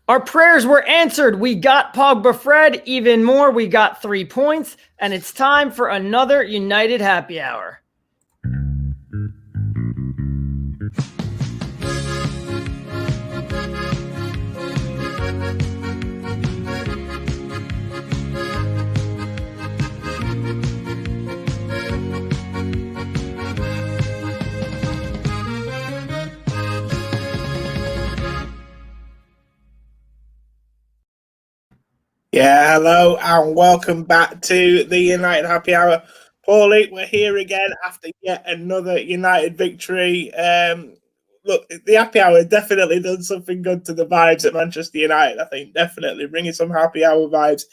Our prayers were answered. We got Pogba-Fred. Even more, we got 3 points. And it's time for another United Happy Hour. Yeah, hello and welcome back to the United Happy Hour. Pauly, we're here again after yet another United victory. Look, the Happy Hour definitely done something good to the vibes at Manchester United. I think definitely bringing some Happy Hour vibes.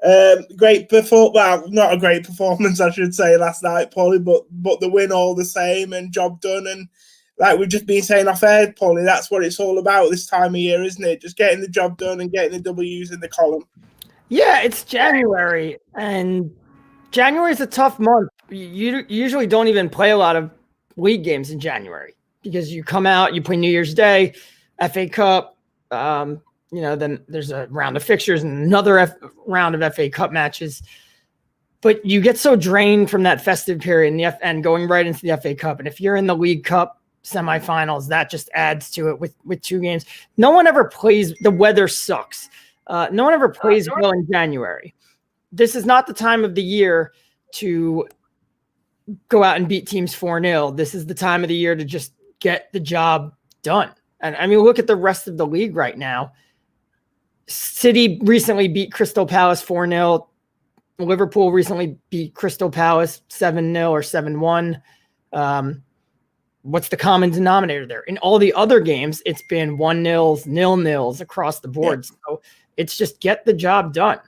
Well, not a great performance, I should say, last night, Pauly, but the win all the same and job done. And like we've just been saying off air, Pauly, that's what it's all about this time of year, isn't it? Just getting the job done and getting the W's in the column. Yeah, it's January, and January is a tough month. You usually don't even play a lot of league games in January because you come out, you play New Year's Day, FA Cup, then there's a round of fixtures and another round of FA Cup matches. But you get so drained from that festive period and going right into the FA Cup. And if you're in the League Cup semifinals, that just adds to it with 2 games. No one ever plays. The weather sucks. No one ever plays well in January. This is not the time of the year to go out and beat teams 4-0. This is the time of the year to just get the job done. And I mean, look at the rest of the league right now. City recently beat Crystal Palace 4-0. Liverpool recently beat Crystal Palace 7-0 or 7-1. What's the common denominator there? In all the other games, it's been 1-0s, 0-0s across the board. Yeah. So it's just get the job done.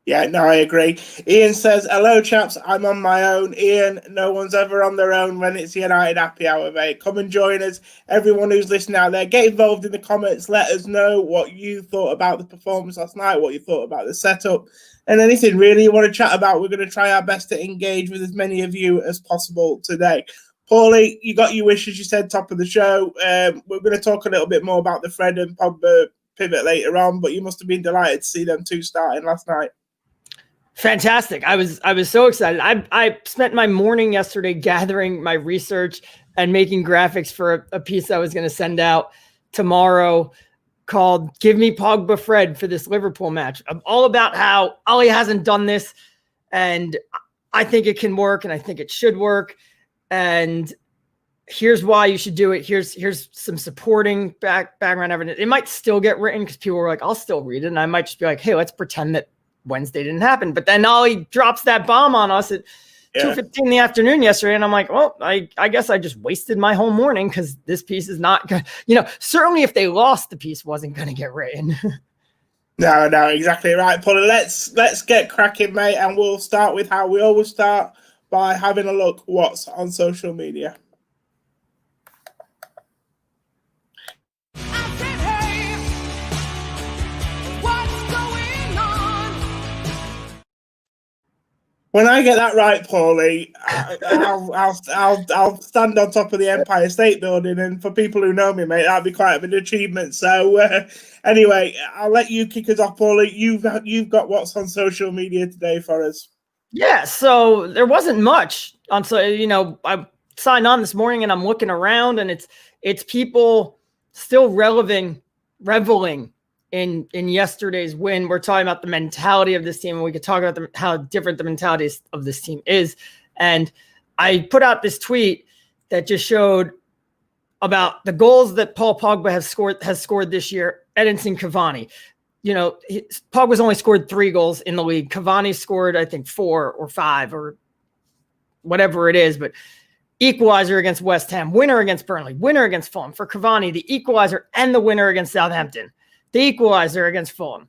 Yeah, no, I agree. Ian says, hello, chaps. I'm on my own. Ian, no one's ever on their own when it's United Happy Hour, mate. Come and join us. Everyone who's listening out there, get involved in the comments. Let us know what you thought about the performance last night, what you thought about the setup, and anything really you want to chat about. We're going to try our best to engage with as many of you as possible today. Pauly, you got your wish, as you said, top of the show. We're going to talk a little bit more about the Fred and Pogba pivot later on, but you must have been delighted to see them 2 starting last night. Fantastic. I was so excited. I spent my morning yesterday gathering my research and making graphics for a piece I was going to send out tomorrow called Give Me Pogba-Fred for this Liverpool match. I'm all about how Ole hasn't done this, and I think it can work, and I think it should work. And here's why you should do it. Here's some supporting background evidence. It might still get written because people were like, I'll still read it. And I might just be like, hey, let's pretend that Wednesday didn't happen. But then Ollie drops that bomb on us at 2:15 in the afternoon yesterday. And I'm like, well, I guess I just wasted my whole morning because this piece is not going to, certainly if they lost, the piece wasn't going to get written. No, exactly right. Pauly, let's get cracking, mate. And we'll start with how we always start, by having a look what's on social media. When I get that right, Pauly, I'll stand on top of the Empire State Building, and for people who know me, mate, that'd be quite an achievement. So anyway, I'll let you kick us off, Pauly. You've got what's on social media today for us. Yeah, so there wasn't much on. So I signed on this morning and I'm looking around, and it's people still reveling in yesterday's win. We're talking about the mentality of this team, and we could talk about how different the mentality of this team is. And I put out this tweet that just showed about the goals that Paul Pogba has scored this year. Edinson Cavani. Pogba's only scored 3 goals in the league. Cavani scored, I think, 4 or 5 or whatever it is, but equalizer against West Ham, winner against Burnley, winner against Fulham. For Cavani, the equalizer and the winner against Southampton, the equalizer against Fulham.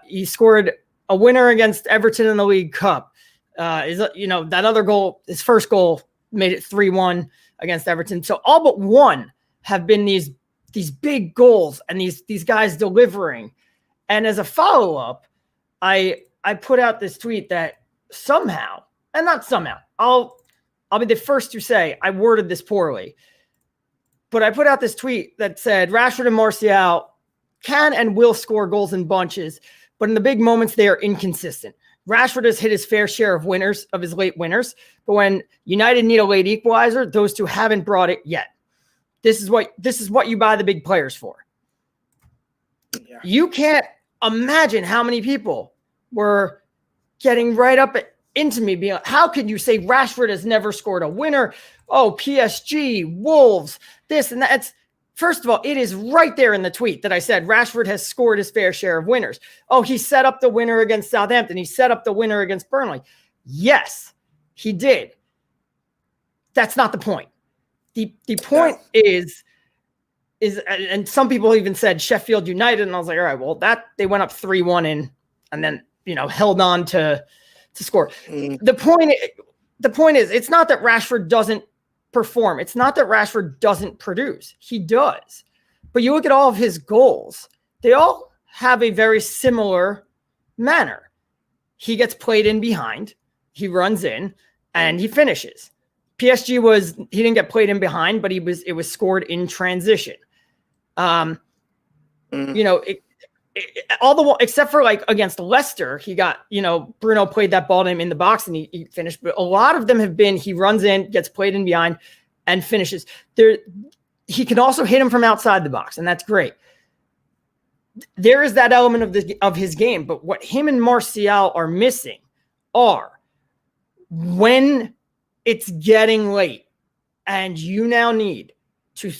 He scored a winner against Everton in the League Cup. That other goal, his first goal, made it 3-1 against Everton. So all but one have been these big goals and these guys delivering. And as a follow-up, I put out this tweet that somehow, and not somehow, I'll be the first to say I worded this poorly, but I put out this tweet that said Rashford and Martial can and will score goals in bunches, but in the big moments, they are inconsistent. Rashford has hit his fair share of winners, of his late winners, but when United need a late equalizer, those two haven't brought it yet. This is what you buy the big players for. Yeah. You can't imagine how many people were getting right up into me being like, how could you say Rashford has never scored a winner? Oh, PSG, Wolves, this and that. First of all, it is right there in the tweet that I said Rashford has scored his fair share of winners. Oh, he set up the winner against Southampton. He set up the winner against Burnley. Yes, he did. That's not the point. The point is, and some people even said Sheffield United, and I was like, all right, well, that they went up 3-1 and then held on to score. The point is, it's not that Rashford doesn't perform. It's not that Rashford doesn't produce. He does. But you look at all of his goals, they all have a very similar manner. He gets played in behind, he runs in, and he finishes. PSG he didn't get played in behind, but it was scored in transition. Except for like against Leicester, he got, Bruno played that ball to him in the box and he finished. But a lot of them have been, he runs in, gets played in behind and finishes. He can also hit him from outside the box, and that's great. There is that element of his game, but what him and Martial are missing are when it's getting late and you now need to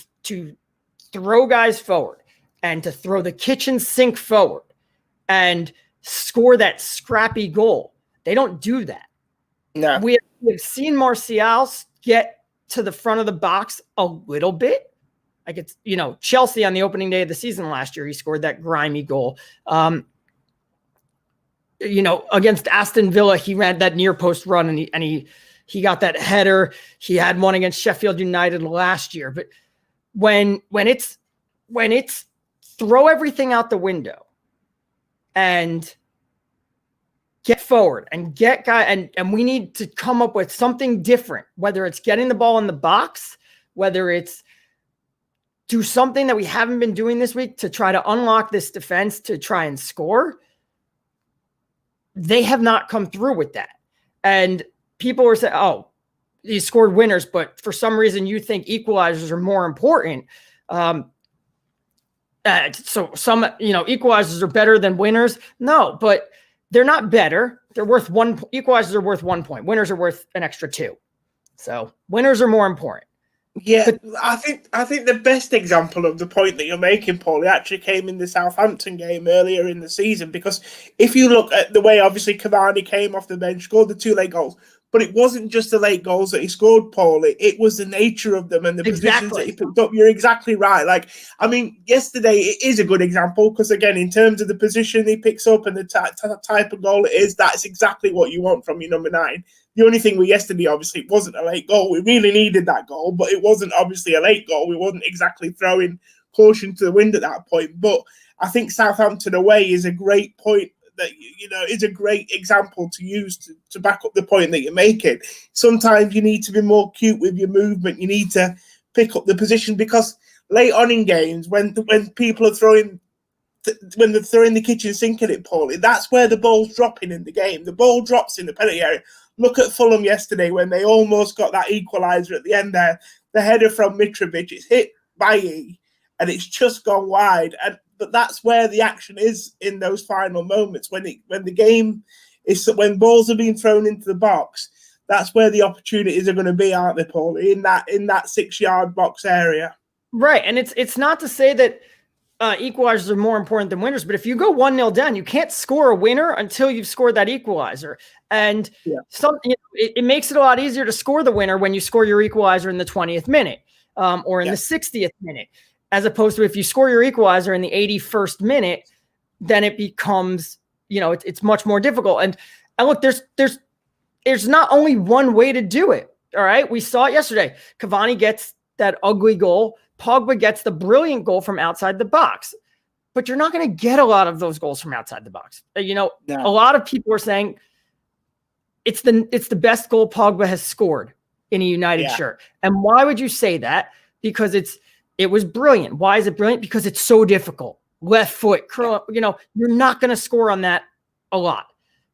throw guys forward and to throw the kitchen sink forward and score that scrappy goal. They don't do that. No. We have seen Martial get to the front of the box a little bit. Like it's, Chelsea on the opening day of the season last year, he scored that grimy goal. Against Aston Villa, he ran that near post run and he got that header. He had one against Sheffield United last year. But when it's throw everything out the window and get forward and get guy and we need to come up with something different, whether it's getting the ball in the box, whether it's do something that we haven't been doing this week to try to unlock this defense to try and score. They have not come through with that. And people were saying, oh, he scored winners, but for some reason you think equalizers are more important. So some, equalizers are better than winners. No, but they're not better. They're worth one. Equalizers are worth 1 point. Winners are worth an extra 2. So winners are more important. Yeah, but I think the best example of the point that you're making, Paulie, actually came in the Southampton game earlier in the season. Because if you look at the way, obviously, Cavani came off the bench, scored the 2 late goals, but it wasn't just the late goals that he scored, Paulie. It was the nature of them and the positions that he picked up. You're exactly right. Yesterday, it is a good example because, again, in terms of the position he picks up and the type of goal it is, that's exactly what you want from your number 9. The only thing with yesterday, obviously, it wasn't a late goal. We really needed that goal, but it wasn't obviously a late goal. We wasn't exactly throwing caution to the wind at that point. But I think Southampton away is a great point that, is a great example to use to back up the point that you're making. Sometimes you need to be more cute with your movement. You need to pick up the position because late on in games, when people are throwing when they're throwing the kitchen sink at it, Paulie, that's where the ball's dropping in the game. The ball drops in the penalty area. Look at Fulham yesterday when they almost got that equaliser at the end there. The header from Mitrovic, it's hit by E, and it's just gone wide. But that's where the action is in those final moments. When the game is, when balls are being thrown into the box, that's where the opportunities are going to be, aren't they, Paulie? In that 6-yard box area. Right, and it's not to say that equalizers are more important than winners, but if you go 1-0 down, you can't score a winner until you've scored that equalizer. And it makes it a lot easier to score the winner when you score your equalizer in the 20th minute or in the 60th minute, as opposed to if you score your equalizer in the 81st minute, then it becomes, it's much more difficult. And look, there's not only one way to do it. All right. We saw it yesterday. Cavani gets that ugly goal. Pogba gets the brilliant goal from outside the box, but you're not going to get a lot of those goals from outside the box. A lot of people are saying it's the best goal Pogba has scored in a United shirt. And why would you say that? Because it was brilliant. Why is it brilliant? Because it's so difficult. left foot, curl, you know, you're not going to score on that a lot.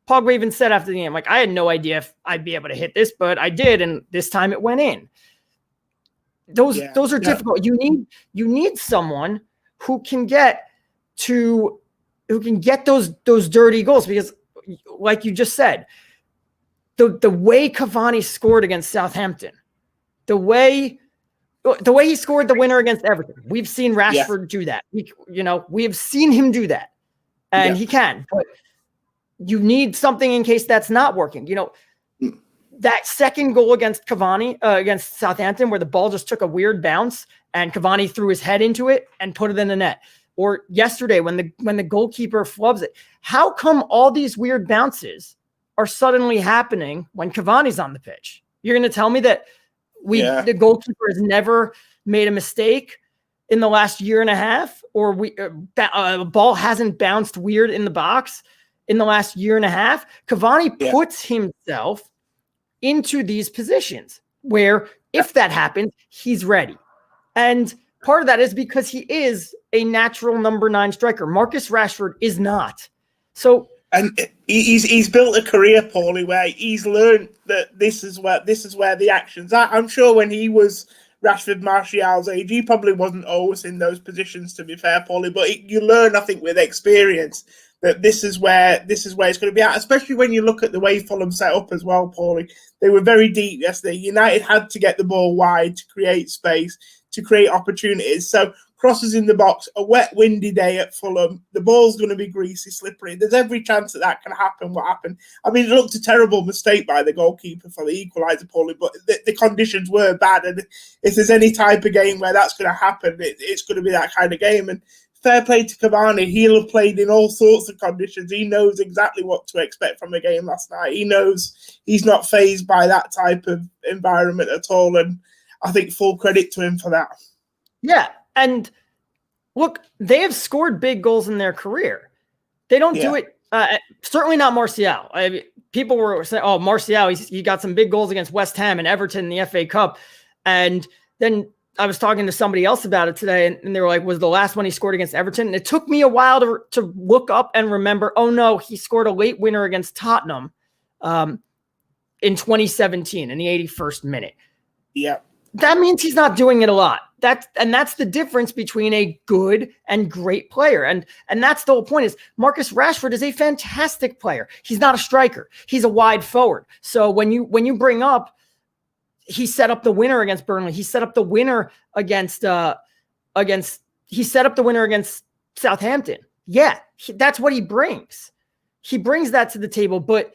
Pogba even said after the game, like, I had no idea if I'd be able to hit this, but I did, and this time it went in. Those are difficult. You need someone who can get those dirty goals, because like you just said, the way Cavani scored against Southampton, the way he scored the winner against Everton, we've seen Rashford do that. We have seen him do that, and he can. But you need something in case that's not working. You know, that second goal against Cavani against Southampton, where the ball just took a weird bounce and Cavani threw his head into it and put it in the net. Or yesterday when the goalkeeper flubs it. How come all these weird bounces are suddenly happening when Cavani's on the pitch? You're going to tell me that the goalkeeper has never made a mistake in the last year and a half, or a ball hasn't bounced weird in the box in the last year and a half? Cavani puts himself into these positions where if that happens, he's ready. And part of that is because he is a natural number 9 striker. Marcus Rashford is not. So, and he's built a career, Paulie, where he's learned that this is where the actions are. I'm sure when he was Rashford Martial's age, he probably wasn't always in those positions, to be fair, Paulie. But you learn, I think, with experience that this is where it's going to be at. Especially when you look at the way Fulham set up as well, Paulie. They were very deep yesterday. United had to get the ball wide to create space, to create opportunities. So crosses in the box, a wet, windy day at Fulham, the ball's going to be greasy, slippery. There's every chance that can happen. What happened? I mean, it looked a terrible mistake by the goalkeeper for the equaliser, Paulie, but the conditions were bad. And if there's any type of game where that's going to happen, it's going to be that kind of game. And fair play to Cavani. He'll have played in all sorts of conditions. He knows exactly what to expect from a game last night. He knows he's not fazed by that type of environment at all. And I think full credit to him for that. Yeah. And look, they have scored big goals in their career. They don't do it. Certainly not Martial. People were saying, oh, Martial, he got some big goals against West Ham and Everton in the FA Cup. And then I was talking to somebody else about it today, and they were like, was the last one he scored against Everton? And it took me a while to look up and remember, oh no, he scored a late winner against Tottenham in 2017 in the 81st minute. Yeah. That means he's not doing it a lot. That's the difference between a good and great player. And that's the whole point is Marcus Rashford is a fantastic player. He's not a striker. He's a wide forward. So when you bring up, he set up the winner against Burnley. He set up the winner against Southampton. Yeah, that's what he brings. He brings that to the table. But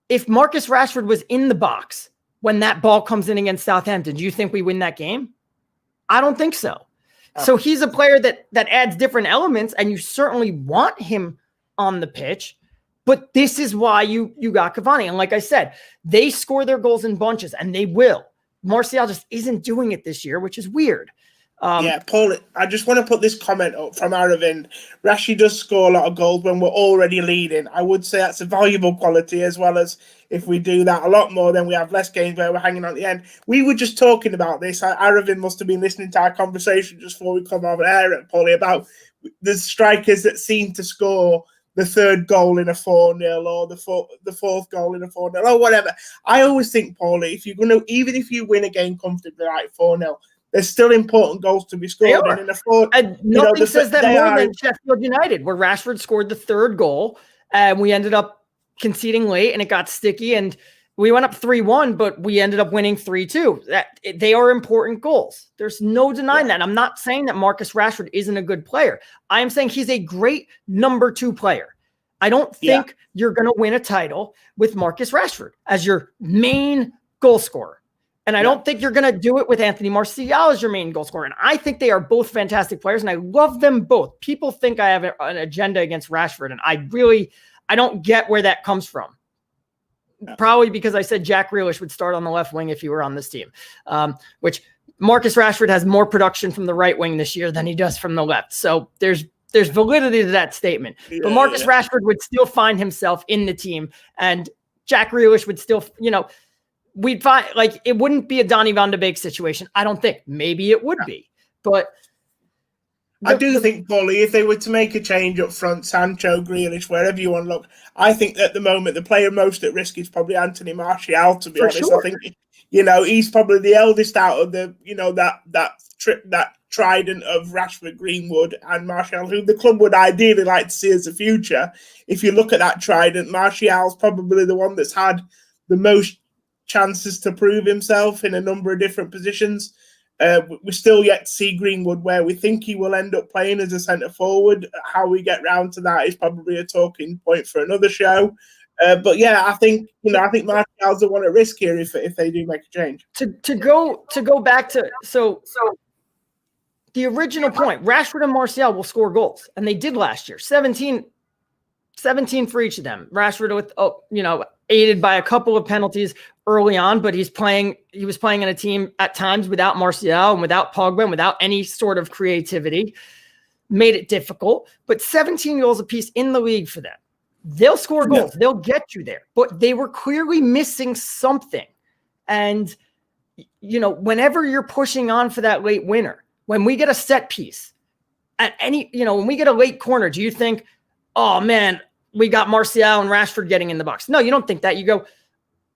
if Marcus Rashford was in the box when that ball comes in against Southampton, do you think we win that game? I don't think so. So he's a player that adds different elements, and you certainly want him on the pitch. But this is why you got Cavani. And like I said, they score their goals in bunches, and they will. Martial just isn't doing it this year, which is weird. Paul, I just want to put this comment up from Aravind. Rashi does score a lot of goals when we're already leading. I would say that's a valuable quality, as well as if we do that a lot more, then we have less games where we're hanging on at the end. We were just talking about this. Aravind must have been listening to our conversation just before we come over air, Paulie, about the strikers that seem to score the third goal in a 4-0 or the fourth goal in a 4-0 or whatever. I always think, Paulie, even if you win a game comfortably like 4-0, there's still important goals to be scored. And in a nothing says that more than Sheffield United, where Rashford scored the third goal, and we ended up conceding late, and it got sticky, and we went up 3-1, but we ended up winning 3-2. They are important goals. There's no denying that. I'm not saying that Marcus Rashford isn't a good player. I am saying he's a great number 2 player. I don't think you're going to win a title with Marcus Rashford as your main goal scorer. And I don't think you're going to do it with Anthony Martial as your main goal scorer. And I think they are both fantastic players, and I love them both. People think I have an agenda against Rashford, and I don't get where that comes from. Probably because I said Jack Grealish would start on the left wing if he were on this team, which Marcus Rashford has more production from the right wing this year than he does from the left. So there's validity to that statement. But Marcus Rashford would still find himself in the team, and Jack Grealish would still, we'd find, like, it wouldn't be a Donny van de Beek situation. I don't think. Maybe it would be, but I do think, Pauly, if they were to make a change up front, Sancho, Grealish, wherever you want to look, I think at the moment the player most at risk is probably Anthony Martial, to be honest. Sure. I think, he's probably the eldest out of the, that trident of Rashford, Greenwood and Martial, who the club would ideally like to see as a future. If you look at that trident, Martial's probably the one that's had the most chances to prove himself in a number of different positions. We're still yet to see Greenwood where we think he will end up playing as a centre forward. How we get round to that is probably a talking point for another show. But yeah, I think Martial's the one at risk here if they do make a change. To go back to so the original point, Rashford and Martial will score goals, and they did last year. 17 for each of them. Rashford with aided by a couple of penalties early on, but he was playing in a team at times without Martial and without Pogba and without any sort of creativity. Made it difficult, but 17 goals apiece in the league for them. They'll score goals. They'll get you there, but they were clearly missing something. And, whenever you're pushing on for that late winner, when we get a set piece at when we get a late corner, do you think, oh man, we got Martial and Rashford getting in the box? No, you don't think that. You go,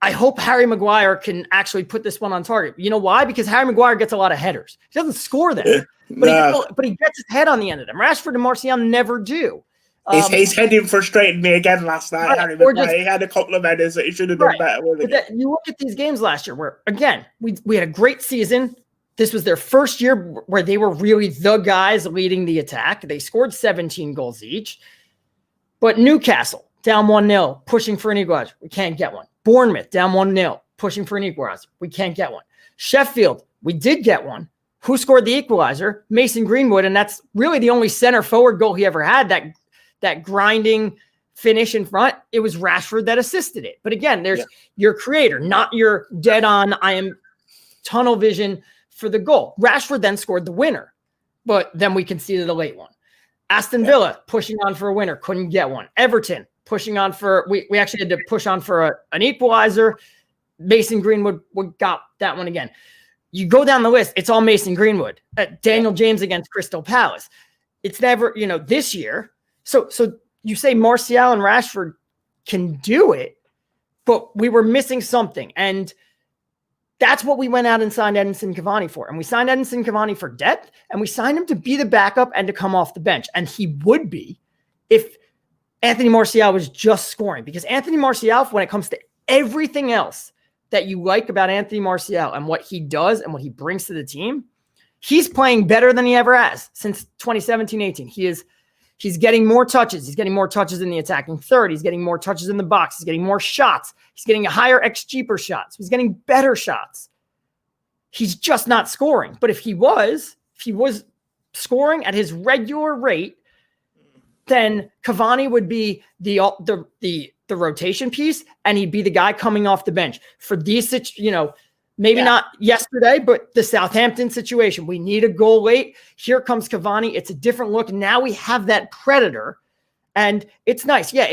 I hope Harry Maguire can actually put this one on target. You know why? Because Harry Maguire gets a lot of headers. He doesn't score them, but he gets his head on the end of them. Rashford and Martial never do. His heading frustrated me again last night. Right, Harry Maguire, he had a couple of headers that he should have done better with. You look at these games last year where, again, we had a great season. This was their first year where they were really the guys leading the attack. They scored 17 goals each. But Newcastle, down 1-0, pushing for an equalizer. We can't get one. Bournemouth, down 1-0, pushing for an equalizer. We can't get one. Sheffield, we did get one. Who scored the equalizer? Mason Greenwood, and that's really the only center forward goal he ever had, that grinding finish in front. It was Rashford that assisted it. But again, there's your creator, not your dead on, I am tunnel vision for the goal. Rashford then scored the winner, but then we conceded a late one. Aston Villa pushing on for a winner, couldn't get one. Everton pushing on for, we actually had to push on for an equalizer. Mason Greenwood got that one again. You go down the list, it's all Mason Greenwood. Daniel James against Crystal Palace. It's never, this year. So you say Martial and Rashford can do it, but we were missing something. And that's what we went out and signed Edinson Cavani for. And we signed Edinson Cavani for depth, and we signed him to be the backup and to come off the bench. And he would be if Anthony Martial was just scoring. Because Anthony Martial, when it comes to everything else that you like about Anthony Martial and what he does and what he brings to the team, he's playing better than he ever has since 2017-18. He's getting more touches. He's getting more touches in the attacking third. He's getting more touches in the box. He's getting more shots. He's getting a higher XG per shots. He's getting better shots. He's just not scoring. But if he was scoring at his regular rate, then Cavani would be the rotation piece, and he'd be the guy coming off the bench for these, maybe not yesterday, but the Southampton situation. We need a goal late. Here comes Cavani. It's a different look. Now we have that predator, and it's nice. Yeah,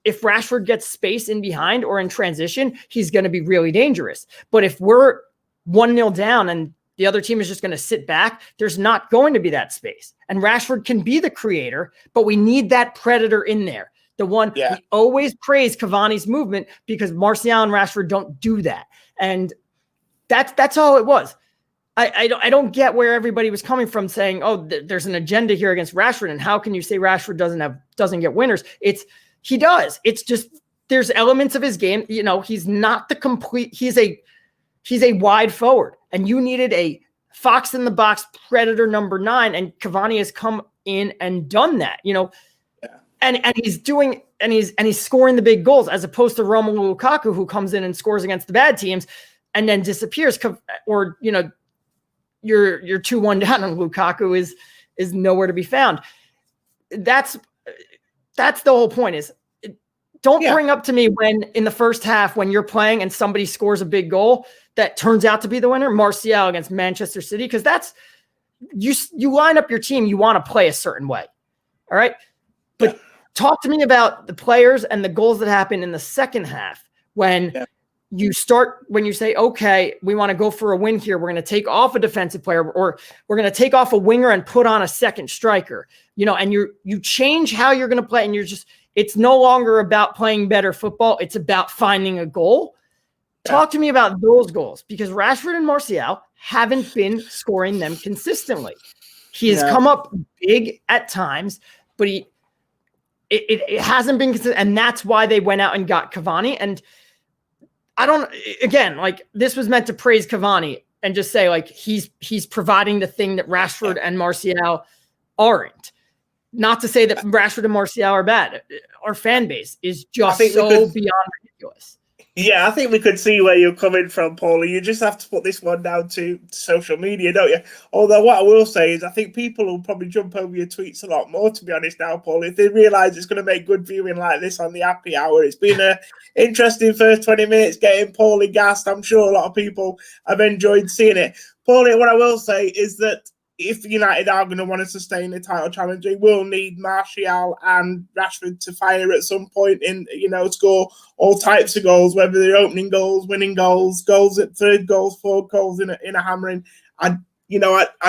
if Rashford gets space in behind or in transition, he's going to be really dangerous. But if we're 1-0 down and the other team is just going to sit back, there's not going to be that space. And Rashford can be the creator, but we need that predator in there. The one we always praise Cavani's movement because Martial and Rashford don't do that. And that's all it was. I don't get where everybody was coming from saying, oh, there's an agenda here against Rashford. And how can you say Rashford doesn't get winners? He does. It's just, there's elements of his game. He's not the complete, he's a wide forward, and you needed a fox in the box predator number 9. And Cavani has come in and done that, and he's doing, and he's scoring the big goals as opposed to Romelu Lukaku, who comes in and scores against the bad teams and then disappears, or, you're 2-1 down and Lukaku is nowhere to be found. That's the whole point is don't bring up to me when in the first half, when you're playing and somebody scores a big goal that turns out to be the winner, Martial against Manchester City. Cause that's, you line up your team, you want to play a certain way. All right. But talk to me about the players and the goals that happened in the second half when you start when you say, okay, we want to go for a win here. We're going to take off a defensive player, or we're going to take off a winger and put on a second striker, and you change how you're going to play. And it's no longer about playing better football. It's about finding a goal. Talk to me about those goals, because Rashford and Martial haven't been scoring them consistently. He has come up big at times, but it hasn't been consistent. And that's why they went out and got Cavani. And this was meant to praise Cavani and just say, like, he's providing the thing that Rashford and Martial aren't. Not to say that Rashford and Martial are bad. Our fan base is just beyond ridiculous. Yeah, I think we could see where you're coming from, Paulie. You just have to put this one down to social media, don't you? Although what I will say is I think people will probably jump over your tweets a lot more, to be honest now, Paulie, if they realise it's going to make good viewing like this on the happy hour. It's been an interesting first 20 minutes getting Paulie gassed. I'm sure a lot of people have enjoyed seeing it. Paulie, what I will say is that if United are going to want to sustain the title challenge, they will need Martial and Rashford to fire at some point and, score all types of goals, whether they're opening goals, winning goals, goals at third goals, fourth goals in a hammering. I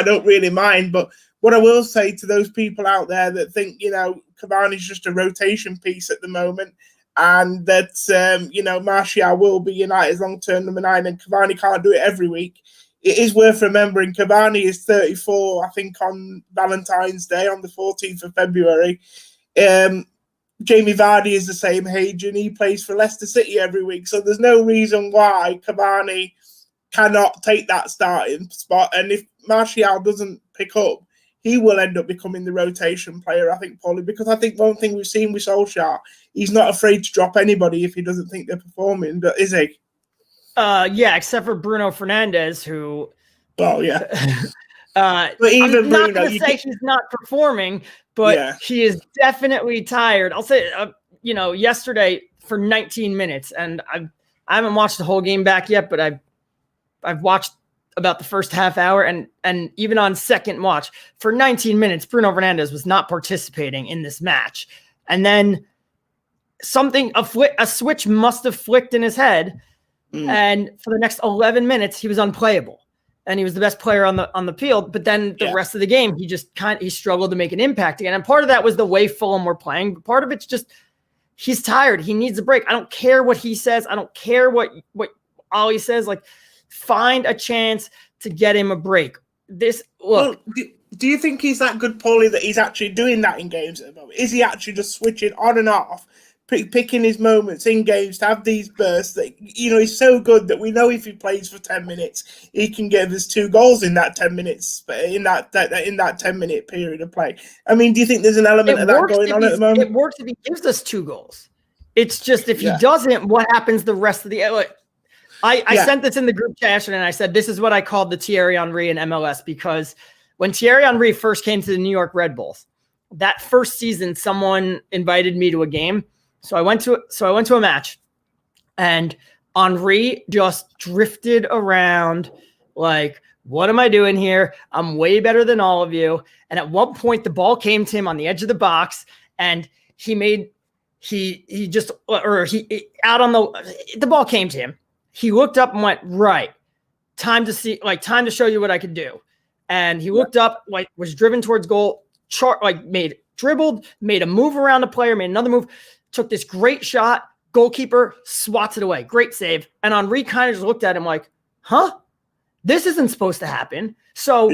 don't really mind. But what I will say to those people out there that think, Cavani's just a rotation piece at the moment, and that, Martial will be United's long-term number 9 and Cavani can't do it every week. It is worth remembering Cavani is 34, I think, on Valentine's Day, on the 14th of February. Jamie Vardy is the same age, and he plays for Leicester City every week. So there's no reason why Cavani cannot take that starting spot. And if Martial doesn't pick up, he will end up becoming the rotation player, I think, Paulie, because I think one thing we've seen with Solskjaer, he's not afraid to drop anybody if he doesn't think they're performing, is he? Except for Bruno Fernandes, who. Oh yeah. But even I'm Bruno, not going to say he's not performing, but he is definitely tired. I'll say, yesterday for 19 minutes, and I haven't watched the whole game back yet, but I've watched about the first half hour, and even on second watch for 19 minutes, Bruno Fernandes was not participating in this match, and then a switch must have flicked in his head. And for the next 11 minutes, he was unplayable, and he was the best player on the field. But then the rest of the game, he struggled to make an impact again. And part of that was the way Fulham were playing. But part of it's just he's tired. He needs a break. I don't care what he says. I don't care what Ollie says. Like, find a chance to get him a break. Well, do you think he's that good, Paulie, that he's actually doing that in games at the moment? Is he actually just switching on and off? Picking his moments in games to have these bursts that, he's so good that we know if he plays for 10 minutes, he can give us 2 goals in that 10 minutes, in that 10-minute period of play. I mean, do you think there's an element of that going on at the moment? It works if he gives us 2 goals. It's just if he doesn't, what happens the rest of the I sent this in the group chat yesterday, and I said, this is what I called the Thierry Henry in MLS, because when Thierry Henry first came to the New York Red Bulls, that first season, someone invited me to a game. So I went to a match, and Henry just drifted around like, what am I doing here? I'm way better than all of you. And at one point, the ball came to him on the edge of the box, and the ball came to him. He looked up and went, right, time to show you what I could do. And he looked up, was driven towards goal, dribbled, made a move around the player, made another move. Took this great shot, goalkeeper swats it away. Great save. And Henry kind of just looked at him like, this isn't supposed to happen. So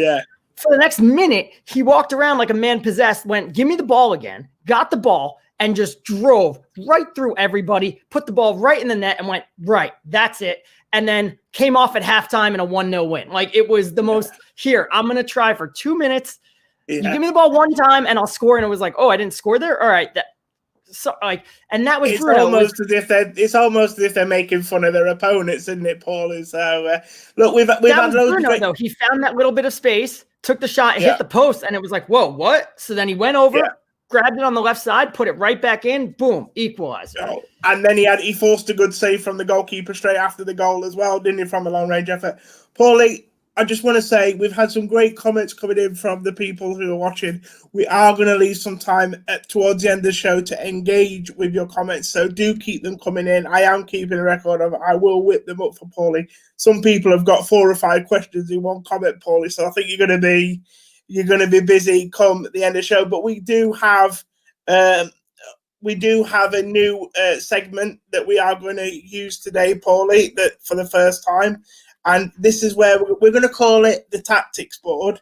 for the next minute, he walked around like a man possessed, went, give me the ball again, got the ball, and just drove right through everybody, put the ball right in the net and went, right, that's it. And then came off at halftime in a 1-0 win. Like, it was the most, here, I'm going to try for 2 minutes. You give me the ball one time and I'll score. And it was like, oh, I didn't score there? All right. And that was Bruno. It's almost as if they're making fun of their opponents, isn't it, Paulie? So look, we've had loads Bruno, though. He found that little bit of space, took the shot, hit the post, and it was like, whoa, what? So then he went over, grabbed it on the left side, put it right back in, boom, equalizer. Oh, and then he forced a good save from the goalkeeper straight after the goal as well, didn't he, from a long range effort? Paulie, I just want to say we've had some great comments coming in from the people who are watching. We are going to leave some time towards the end of the show to engage with your comments, so do keep them coming in. I am keeping a record of it. I will whip them up for Pauly. Some people have got 4 or 5 questions in one comment, Pauly, so I think you're going to be busy come the end of the show. But we do have a new segment that we are going to use today, Pauly, that for the first time. And this is where we're going to call it the tactics board.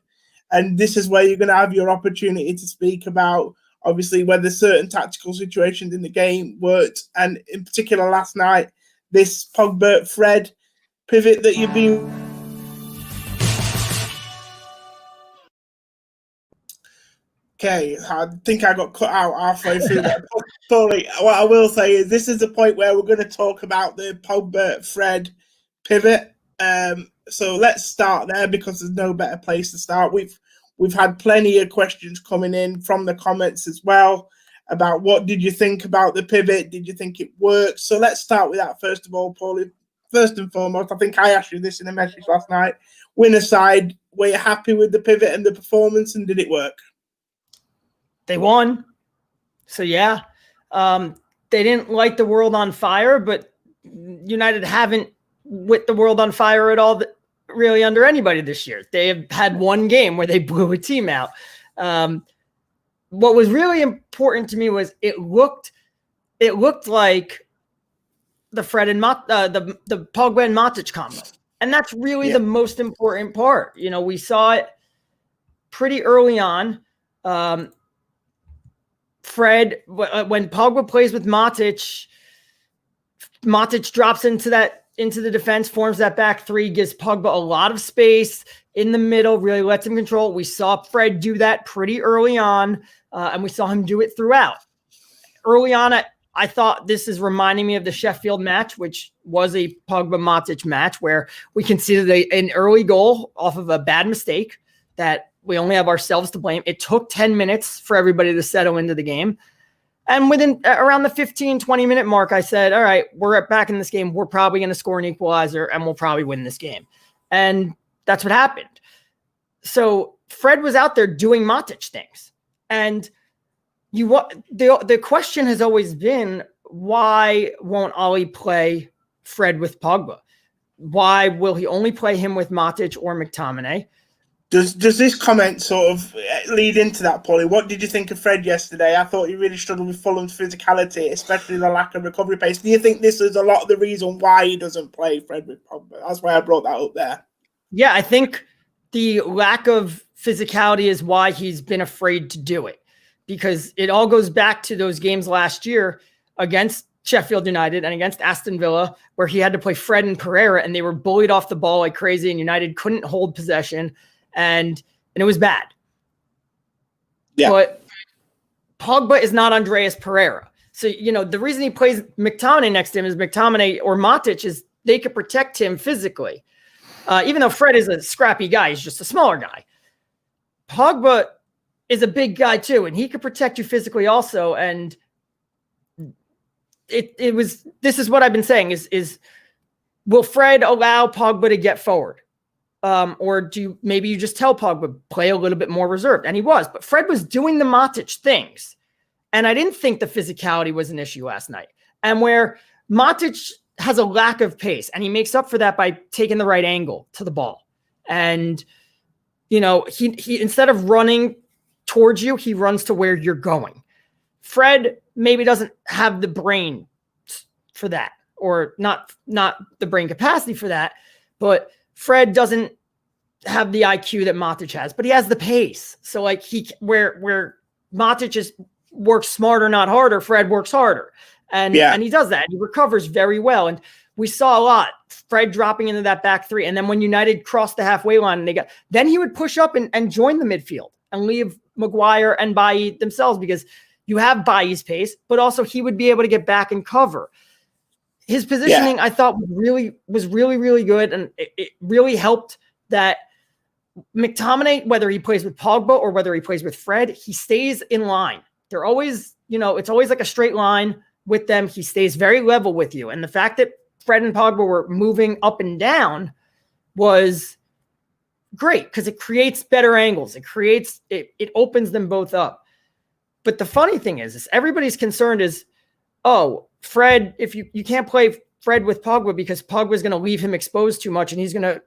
And this is where you're going to have your opportunity to speak about, obviously, whether certain tactical situations in the game worked. And in particular, last night, this Pogba-Fred pivot that you've been... Okay, I think I got cut out halfway through that. Pauly, what I will say is this is the point where we're going to talk about the Pogba-Fred pivot. So let's start there because there's no better place to start. We've had plenty of questions coming in from the comments as well about what did you think about the pivot? Did you think it worked? So let's start with that first of all, Paulie. First and foremost, I think I asked you this in a message last night. Win aside, were you happy with the pivot and the performance, and did it work? They won. So yeah, they didn't light the world on fire, but United haven't lit the world on fire at all really under anybody this year. They have had one game where they blew a team out. What was really important to me was it looked like the Fred and the Pogba and Matic combo. And that's really the most important part. You know, we saw it pretty early on. Fred, when Pogba plays with Matic drops into the defense, forms that back 3, gives Pogba a lot of space in the middle, really lets him control. We saw Fred do that pretty early on, and we saw him do it throughout. Early on, I thought this is reminding me of the Sheffield match, which was a Pogba-Matic match where we conceded an early goal off of a bad mistake that we only have ourselves to blame. It took 10 minutes for everybody to settle into the game. And within around the 15, 20-minute mark, I said, all right, we're back in this game. We're probably going to score an equalizer, and we'll probably win this game. And that's what happened. So Fred was out there doing Matic things. And the question has always been, why won't Ole play Fred with Pogba? Why will he only play him with Matic or McTominay? Does this comment sort of lead into that, Paulie? What did you think of Fred yesterday? I thought he really struggled with Fulham's physicality, especially the lack of recovery pace. Do you think this is a lot of the reason why he doesn't play Fred with Pogba? That's why I brought that up there. Yeah, I think the lack of physicality is why he's been afraid to do it, because it all goes back to those games last year against Sheffield United and against Aston Villa, where he had to play Fred and Pereira, and they were bullied off the ball like crazy, and United couldn't hold possession. And it was bad. Yeah. But Pogba is not Andreas Pereira. So, you know, the reason he plays McTominay next to him is McTominay or Matic is they could protect him physically. Even though Fred is a scrappy guy, he's just a smaller guy. Pogba is a big guy too, and he could protect you physically also. And this is what I've been saying is will Fred allow Pogba to get forward? Or maybe you just tell Pogba, play a little bit more reserved? And he was, but Fred was doing the Matic things. And I didn't think the physicality was an issue last night. And where Matic has a lack of pace, and he makes up for that by taking the right angle to the ball. And, you know, he instead of running towards you, he runs to where you're going. Fred maybe doesn't have the brain for that, or not the brain capacity for that, but Fred doesn't have the IQ that Matic has, but he has the pace. So like where Matic works smarter, not harder, Fred works harder. And he does that. He recovers very well. And we saw a lot, Fred dropping into that back 3. And then when United crossed the halfway line, then he would push up and join the midfield and leave Maguire and Bailly themselves, because you have Bailly's pace, but also he would be able to get back and cover. His positioning, I thought, was really good, and it really helped that McTominay, whether he plays with Pogba or whether he plays with Fred, he stays in line. They're always, you know, it's always like a straight line with them. He stays very level with you. And the fact that Fred and Pogba were moving up and down was great, because it creates better angles. It opens them both up. But the funny thing is everybody's concerned is, oh, Fred, if you can't play Fred with Pogba because Pogba's going to leave him exposed too much, and he's going to.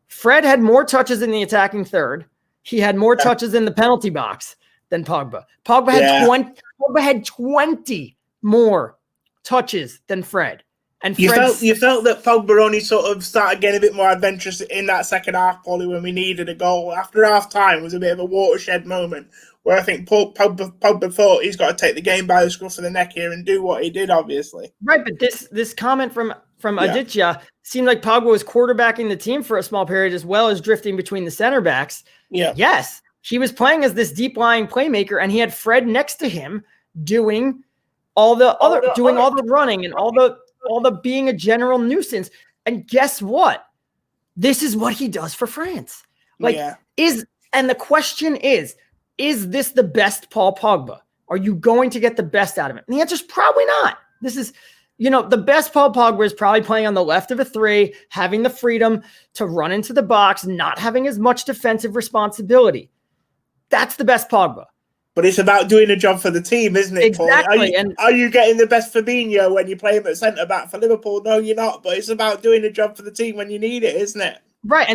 Fred had more touches in the attacking third. He had more touches in the penalty box than Pogba. Pogba had 20 more touches than Fred. And you felt that Pogba only sort of started getting a bit more adventurous in that second half, Pauly, when we needed a goal. After half time was a bit of a watershed moment where I think Pogba thought he's got to take the game by the scruff of the neck here and do what he did, obviously. Right, but this comment from Aditya seemed like Pogba was quarterbacking the team for a small period as well as drifting between the center backs. Yeah. Yes, he was playing as this deep-lying playmaker, and he had Fred next to him doing all the running and all the being a general nuisance. And guess what? This is what he does for France. And the question is this the best Paul Pogba? Are you going to get the best out of him? And the answer is probably not. This is, the best Paul Pogba is probably playing on the left of a three, having the freedom to run into the box, not having as much defensive responsibility. That's the best Pogba. But it's about doing a job for the team, isn't it, exactly. Paul? Are you getting the best Fabinho when you play him at centre-back for Liverpool? No, you're not. But it's about doing a job for the team when you need it, isn't it? Right.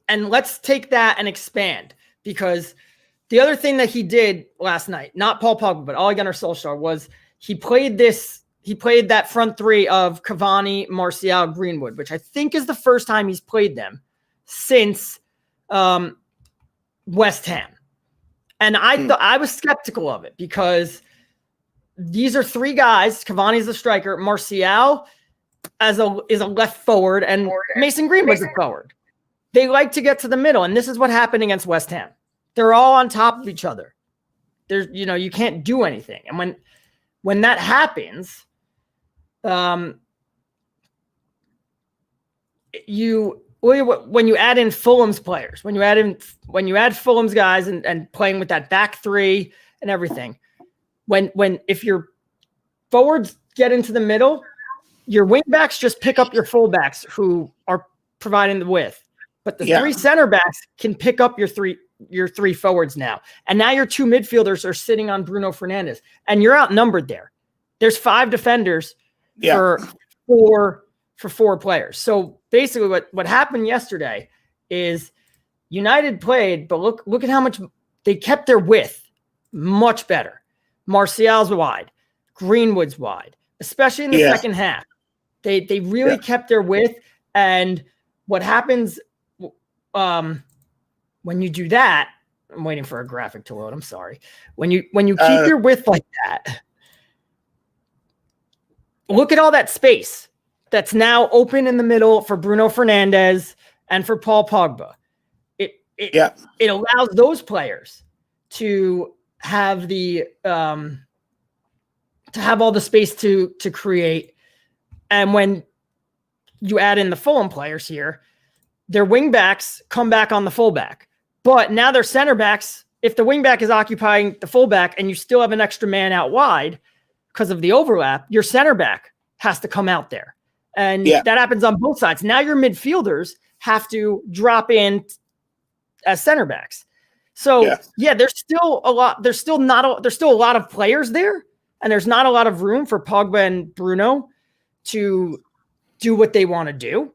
And let's take that and expand, because the other thing that he did last night, not Paul Pogba, but Ole Gunnar Solskjaer, was he played that front three of Cavani, Martial, Greenwood, which I think is the first time he's played them since West Ham. And I was skeptical of it because these are three guys. Cavani's the striker. Martial is a left forward, and Mason Greenwood's a forward. They like to get to the middle, and this is what happened against West Ham. They're all on top of each other. There's, you can't do anything. And when that happens, when you add in Fulham's players, when you add Fulham's guys and playing with that back three and everything, if your forwards get into the middle, your wing backs just pick up your fullbacks who are providing the width. But the three center backs can pick up your three forwards now. And now your two midfielders are sitting on Bruno Fernandes, and you're outnumbered there. There's 5 defenders for four players. So basically what happened yesterday is United played, but look at how much they kept their width much better. Martial's wide, Greenwood's wide, especially in the second half. They really kept their width. And what happens when you do that, I'm waiting for a graphic to load. I'm sorry. When you keep your width like that, look at all that space that's now open in the middle for Bruno Fernandes and for Paul Pogba. It allows those players to have all the space to create. And when you add in the Fulham players here, their wing backs come back on the fullback. But now their center backs, if the wing back is occupying the fullback and you still have an extra man out wide because of the overlap, your center back has to come out there. And that happens on both sides. Now your midfielders have to drop in as center backs. So there's still a lot. There's still a lot of players there, and there's not a lot of room for Pogba and Bruno to do what they want to do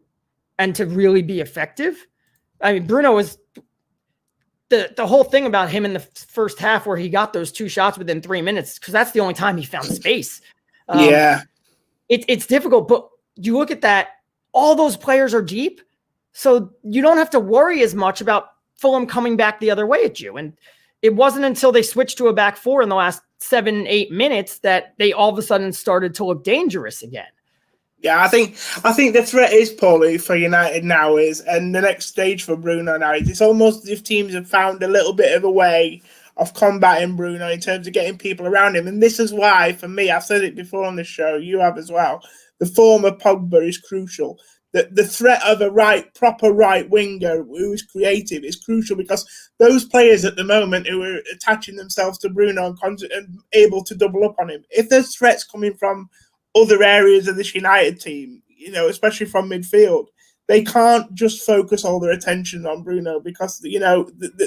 and to really be effective. I mean, Bruno was the whole thing about him in the first half where he got those 2 shots within 3 minutes, because that's the only time he found space. It's difficult, but you look at that, all those players are deep, so you don't have to worry as much about Fulham coming back the other way at you. And it wasn't until they switched to a back four in the last 7-8 minutes that they all of a sudden started to look dangerous again. Yeah, I think the threat is, Pauly, for United now and the next stage for Bruno now is it's almost as if teams have found a little bit of a way of combating Bruno in terms of getting people around him. And this is why, for me, I've said it before on the show, you have as well, the form of Pogba is crucial. The threat of a proper right winger who is creative is crucial, because those players at the moment who are attaching themselves to Bruno and able to double up on him, if there's threats coming from other areas of this United team, especially from midfield, they can't just focus all their attention on Bruno because,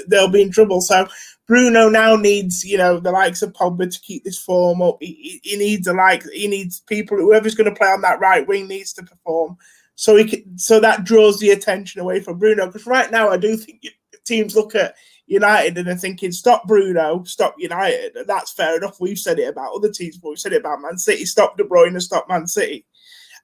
they'll be in trouble. So Bruno now needs, the likes of Pogba to keep this form up. He needs people, whoever's going to play on that right wing needs to perform. So that draws the attention away from Bruno. Because right now, I do think teams look at United and they're thinking, stop Bruno, stop United. And that's fair enough. We've said it about other teams, but we've said it about Man City. Stop De Bruyne and stop Man City.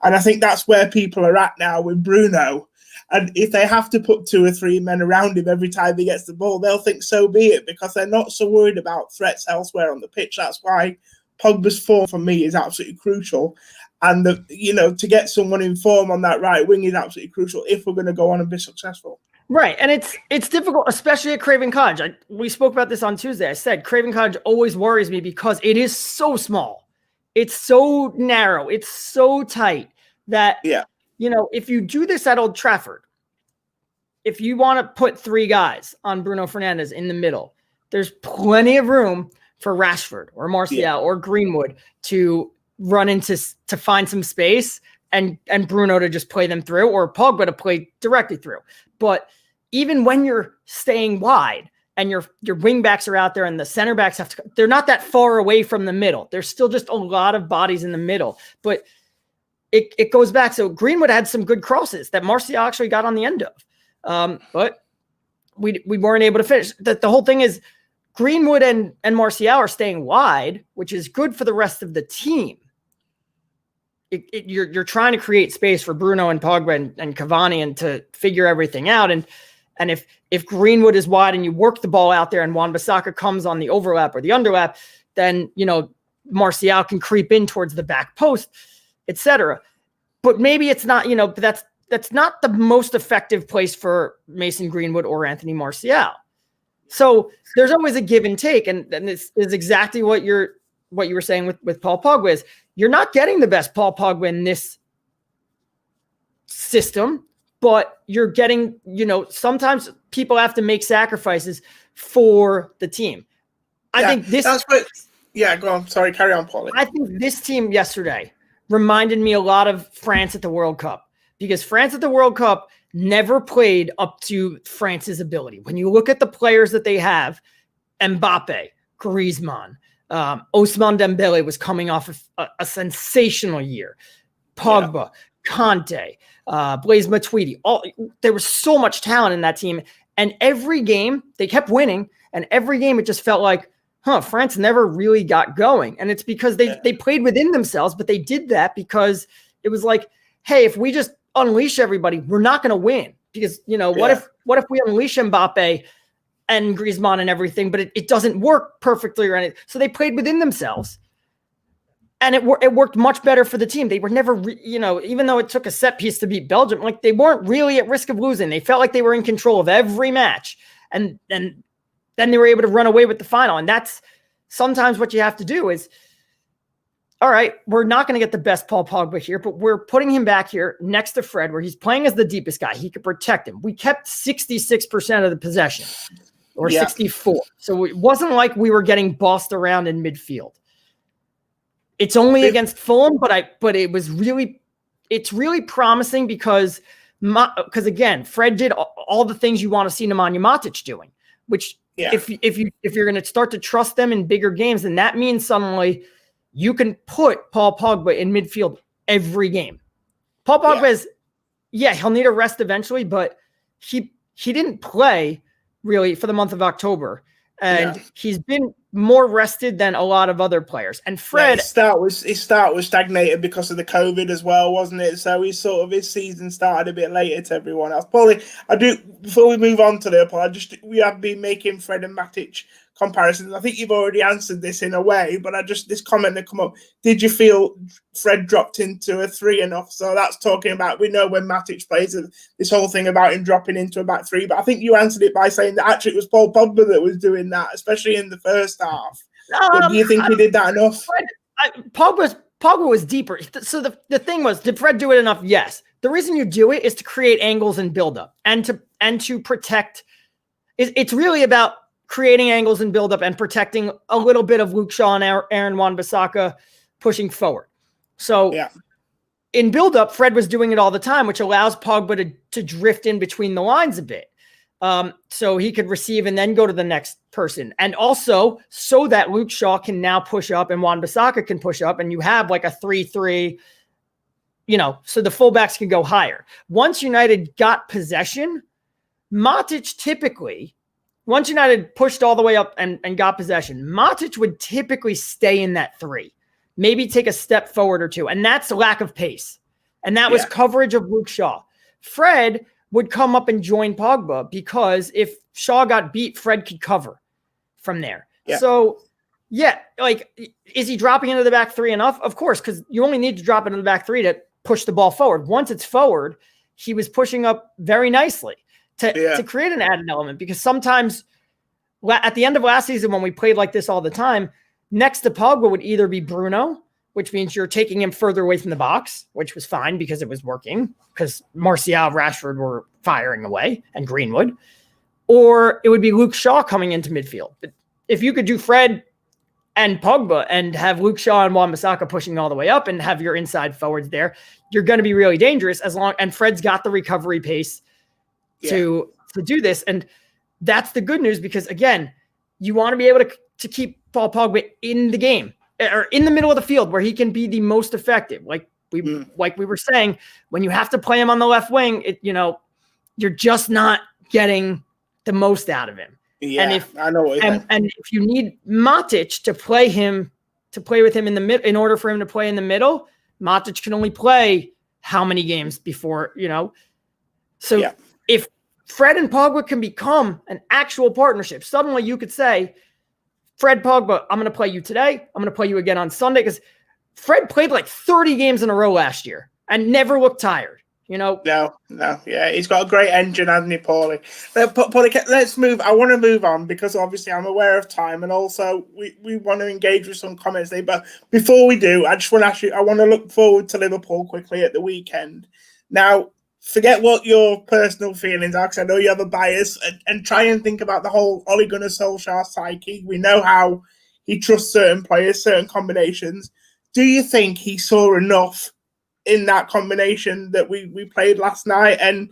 And I think that's where people are at now with Bruno. And if they have to put 2 or 3 men around him every time he gets the ball, they'll think so be it, because they're not so worried about threats elsewhere on the pitch. That's why Pogba's form for me is absolutely crucial. And to get someone in form on that right wing is absolutely crucial if we're going to go on and be successful. Right. And it's difficult, especially at Craven Cottage. We spoke about this on Tuesday. I said Craven Cottage always worries me because it is so small. It's so narrow. It's so tight that, if you do this at Old Trafford, if you want to put 3 guys on Bruno Fernandes in the middle, there's plenty of room for Rashford or Martial or Greenwood to run into, to find some space and Bruno to just play them through, or Pogba to play directly through. But even when you're staying wide and your wing backs are out there and the center backs they're not that far away from the middle. There's still just a lot of bodies in the middle, but it goes back. So Greenwood had some good crosses that Martial actually got on the end of. But we weren't able to finish. The whole thing is Greenwood and Martial are staying wide, which is good for the rest of the team. You're trying to create space for Bruno and Pogba and Cavani and to figure everything out. And if Greenwood is wide and you work the ball out there and Wan-Bissaka comes on the overlap or the underlap, then, Martial can creep in towards the back post, etc. But maybe it's not, that's not the most effective place for Mason Greenwood or Anthony Martial. So there's always a give and take. And this is exactly what you were saying with Paul Pogba is you're not getting the best Paul Pogba in this system, but you're getting, sometimes people have to make sacrifices for the team. I think this. That's what. Yeah, go on. Sorry, carry on, Paulie. I think this team yesterday reminded me a lot of France at the World Cup, because France at the World Cup never played up to France's ability. When you look at the players that they have, Mbappe, Griezmann, Ousmane Dembele was coming off of a sensational year. Pogba, Kanté, Blaise Matuidi. There was so much talent in that team. And every game, they kept winning. And every game, it just felt like, France never really got going. And it's because they played within themselves, but they did that because it was like, hey, if we just unleash everybody, we're not going to win. Because, what if we unleash Mbappe and Griezmann and everything, but it doesn't work perfectly or anything. So they played within themselves. And it worked much better for the team. They were never, even though it took a set piece to beat Belgium, like they weren't really at risk of losing. They felt like they were in control of every match. And then they were able to run away with the final. And that's sometimes what you have to do is, all right, we're not going to get the best Paul Pogba here, but we're putting him back here next to Fred, where he's playing as the deepest guy. He could protect him. We kept 66% of the possession, or 64. So it wasn't like we were getting bossed around in midfield. It's only against Fulham, but it's really promising because again, Fred did all the things you want to see Nemanja Matic doing, which if you're going to start to trust them in bigger games, then that means suddenly you can put Paul Pogba in midfield every game. Paul Pogba is, he'll need a rest eventually, but he didn't play really for the month of October. And he's been more rested than a lot of other players. And Fred, his start was stagnated because of the COVID as well, wasn't it? So his season started a bit later to everyone else. Paulie, before we move on to the we have been making Fred and Matic comparisons. I think you've already answered this in a way, but this comment that come up. Did you feel Fred dropped into a 3 enough? So that's talking about, we know when Matic plays, this whole thing about him dropping into a back 3, but I think you answered it by saying that actually it was Paul Pogba that was doing that, especially in the first half. Do you think he did that enough? Pogba was deeper. So the thing was, did Fred do it enough? Yes. The reason you do it is to create angles and build up and to protect. It's really about creating angles and build up and protecting a little bit of Luke Shaw and Aaron Wan-Bissaka pushing forward. So in build-up, Fred was doing it all the time, which allows Pogba to drift in between the lines a bit. So he could receive and then go to the next person. And also so that Luke Shaw can now push up and Wan-Bissaka can push up, and you have like a 3-3, so the fullbacks can go higher. Once United got possession, Matic typically, once United pushed all the way up and got possession, Matic would typically stay in that 3, maybe take a step forward or two. And that's a lack of pace. And that was coverage of Luke Shaw. Fred would come up and join Pogba because if Shaw got beat, Fred could cover from there. Yeah. So, is he dropping into the back 3 enough? Of course, because you only need to drop into the back 3 to push the ball forward. Once it's forward, he was pushing up very nicely to create an added element, because sometimes at the end of last season when we played like this all the time, next to Pogba would either be Bruno, which means you're taking him further away from the box, which was fine because it was working, because Martial, Rashford were firing away, and Greenwood, or it would be Luke Shaw coming into midfield. But if you could do Fred and Pogba and have Luke Shaw and Wan-Bissaka pushing all the way up and have your inside forwards there, you're going to be really dangerous and Fred's got the recovery pace to do this. And that's the good news, because again, you want to be able to keep Paul Pogba in the game, or in the middle of the field where he can be the most effective. Like we were saying, when you have to play him on the left wing, you're just not getting the most out of him. Yeah, and I know what and if you need Matic to play with him in the mid, in order for him to play in the middle, Matic can only play how many games before, So if Fred and Pogba can become an actual partnership, suddenly you could say, Fred, Pogba, I'm going to play you today. I'm going to play you again on Sunday, because Fred played like 30 games in a row last year and never looked tired. No. Yeah, he's got a great engine, hasn't he, Pauly? Pauly, let's move. I want to move on because obviously I'm aware of time, and also we want to engage with some comments there. But before we do, I just want to ask you, I want to look forward to Liverpool quickly at the weekend. Now, forget what your personal feelings are, because I know you have a bias, and try and think about the whole Ole Gunnar Solskjaer psyche. We know how he trusts certain players, certain combinations. Do you think he saw enough in that combination that we played last night, and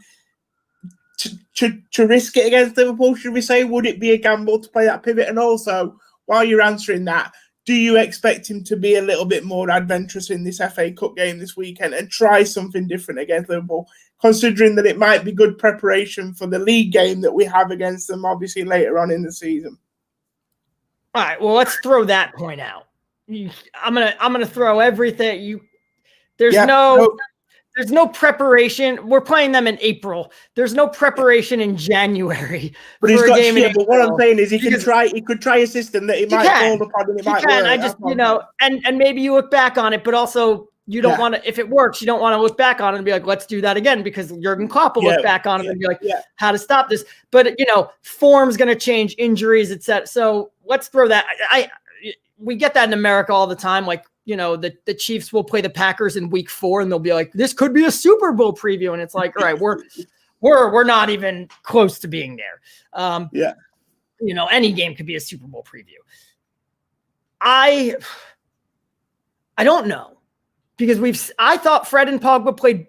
to risk it against Liverpool, should we say? Would it be a gamble to play that pivot? And also, while you're answering that, do you expect him to be a little bit more adventurous in this FA Cup game this weekend and try something different against Liverpool, considering that it might be good preparation for the league game that we have against them, obviously, later on in the season? All right, well, let's throw that point out. I'm gonna throw everything. There's no preparation. We're playing them in April. There's no preparation in January. But he's got but what I'm saying is he could try a system that he might fall upon and it might work. I just, and maybe you look back on it, but also you don't want to, if it works, you don't want to look back on it and be like, let's do that again, because Jurgen Klopp will look back on it and be like, how to stop this. But, form's going to change, injuries, etc. So let's throw that. We get that in America all the time. Like, the Chiefs will play the Packers in week 4 and they'll be like, this could be a Super Bowl preview. And it's like, all right, we're not even close to being there. Any game could be a Super Bowl preview. I don't know, because I thought Fred and Pogba played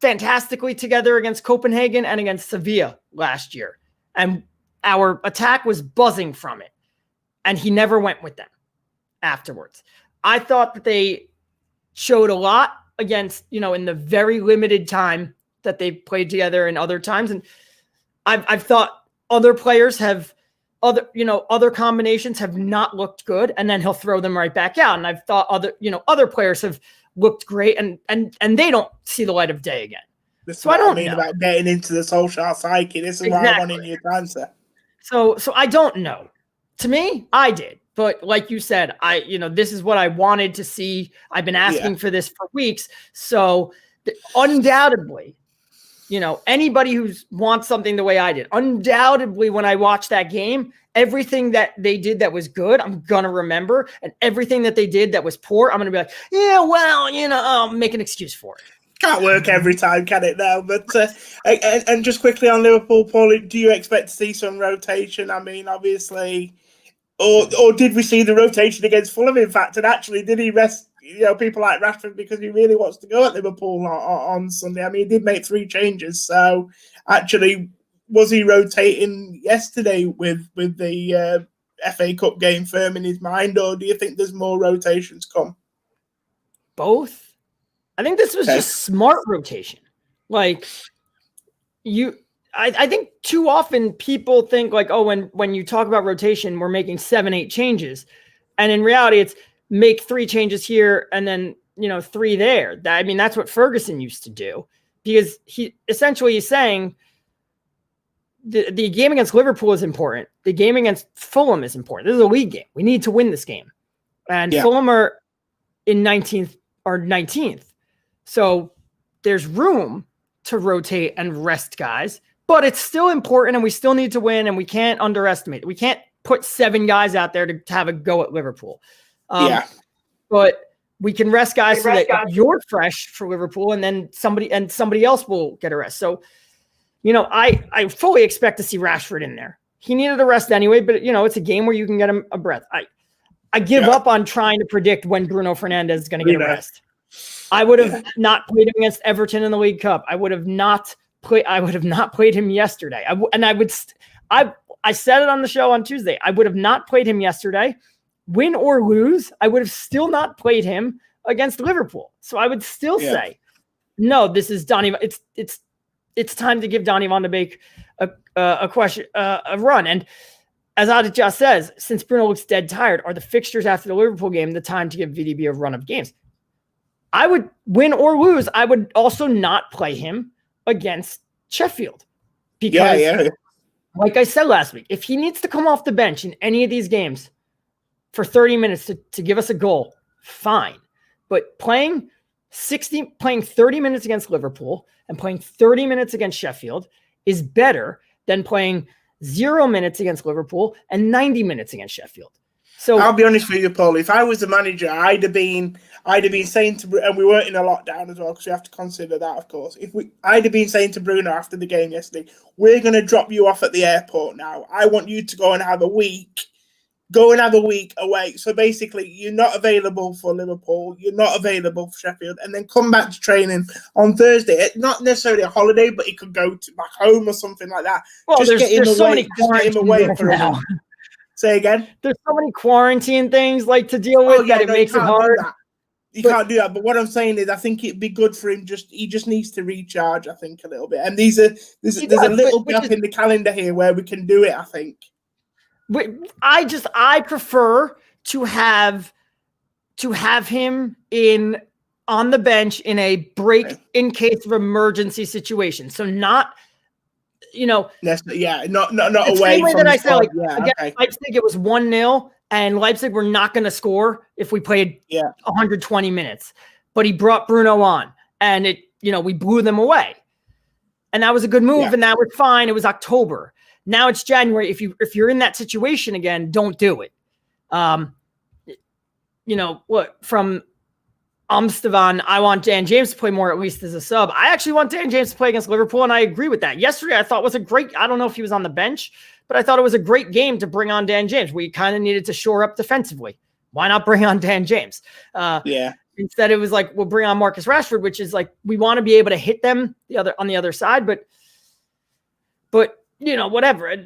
fantastically together against Copenhagen and against Sevilla last year. And our attack was buzzing from it. And he never went with them afterwards. I thought that they showed a lot against, in the very limited time that they played together in other times. And I've thought other players have other combinations have not looked good, and then he'll throw them right back out. And I've thought other players have looked great and they don't see the light of day again. This so I don't mean about getting into the Solskjaer psyche. This is why I wanted you to answer. So I don't know. To me, I did. But like you said, this is what I wanted to see. I've been asking for this for weeks. So undoubtedly, anybody who wants something the way I did, undoubtedly when I watched that game, everything that they did that was good, I'm going to remember. And everything that they did that was poor, I'm going to be like, I'll make an excuse for it. Can't work every time, can it now? But and just quickly on Liverpool, Pauly, do you expect to see some rotation? I mean, obviously... Or did we see the rotation against Fulham, in fact? And actually, did he rest people like Rashford because he really wants to go at Liverpool on Sunday. I mean, he did make 3 changes. So actually, was he rotating yesterday with the FA Cup game firm in his mind, or do you think there's more rotations come? Both. I think this was just smart rotation. Like I think too often people think like, oh, when you talk about rotation, we're making 7-8 changes. And in reality, it's make 3 changes here and then, 3 there. That's what Ferguson used to do, because he essentially is saying the game against Liverpool is important. The game against Fulham is important. This is a league game. We need to win this game. And Fulham are in 19th. So there's room to rotate and rest guys, but it's still important and we still need to win, and we can't underestimate it. We can't put 7 guys out there to have a go at Liverpool. But we can rest guys so that you're fresh for Liverpool, and then somebody else will get a rest. So, I fully expect to see Rashford in there. He needed a rest anyway, but it's a game where you can get him a breath. I give up on trying to predict when Bruno Fernandes is going to get a rest. I would have not played him against Everton in the League Cup. I would have not played him yesterday. I said it on the show on Tuesday. I would have not played him yesterday. Win or lose, I would have still not played him against Liverpool. So I would still say, no, this is Donny. It's time to give Donny van de Beek a run. And as Aditya says, since Bruno looks dead tired, are the fixtures after the Liverpool game the time to give VDB a run of games? I would win or lose. I would also not play him against Sheffield because, like I said last week, if he needs to come off the bench in any of these games for 30 minutes to give us a goal, fine. But playing 30 minutes against Liverpool and playing 30 minutes against Sheffield is better than playing 0 minutes against Liverpool and 90 minutes against Sheffield. So I'll be honest with you, Paul. If I was the manager, I'd have been saying to, and we weren't in a lockdown as well, because we have to consider that, of course. I'd have been saying to Bruno after the game yesterday, we're going to drop you off at the airport now. I want you to go and have a week away. So basically, you're not available for Liverpool, you're not available for Sheffield, and then come back to training on Thursday. It's not necessarily a holiday, but he could go back home or something like that. Well, there's so many quarantine for now. Say again? There's so many quarantine things to deal with that it makes it hard. You can't do that. But what I'm saying is, I think it'd be good for him. He just needs to recharge, I think, a little bit. And there's a little gap in the calendar here where we can do it, I think. I prefer to have him on the bench in a break in case of emergency situation. So not, not the away same way from that I said, against Leipzig, it was 1-0, and Leipzig were not going to score if we played 120 minutes. But he brought Bruno on, and we blew them away, and that was a good move, and that was fine. It was October. Now it's January. If you're in that situation again, don't do it. From Amsterdam, I want Dan James to play more, at least as a sub. I actually want Dan James to play against Liverpool, and I agree with that. Yesterday, I thought was a great, I don't know if he was on the bench, but I thought it was a great game to bring on Dan James. We kind of needed to shore up defensively. Why not bring on Dan James? Instead, it was we'll bring on Marcus Rashford, which is we want to be able to hit them on the other side, but whatever.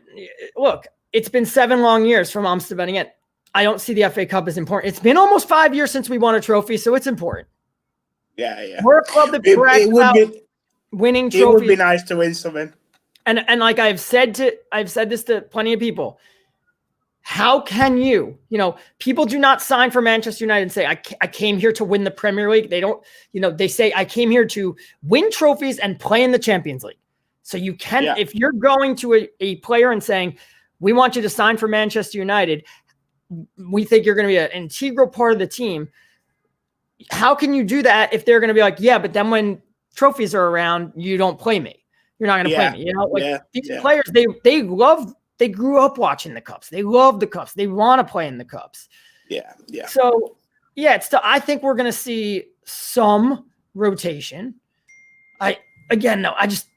Look, it's been 7 long years from Amsterdam again. I don't see the FA Cup as important. It's been almost 5 years since we won a trophy, so it's important. Yeah. We're a club that brags about winning trophies. It would be nice to win something. And like I've said this to plenty of people. How can people do not sign for Manchester United and say, I came here to win the Premier League. They don't, they say, I came here to win trophies and play in the Champions League. So you can, if you're going to a player and saying, we want you to sign for Manchester United, we think you're going to be an integral part of the team. How can you do that if they're going to be but then when trophies are around, you don't play me. You're not going to play me. These players, they grew up watching the Cups. They love the Cups. They want to play in the Cups. Yeah. So I think we're going to see some rotation. I just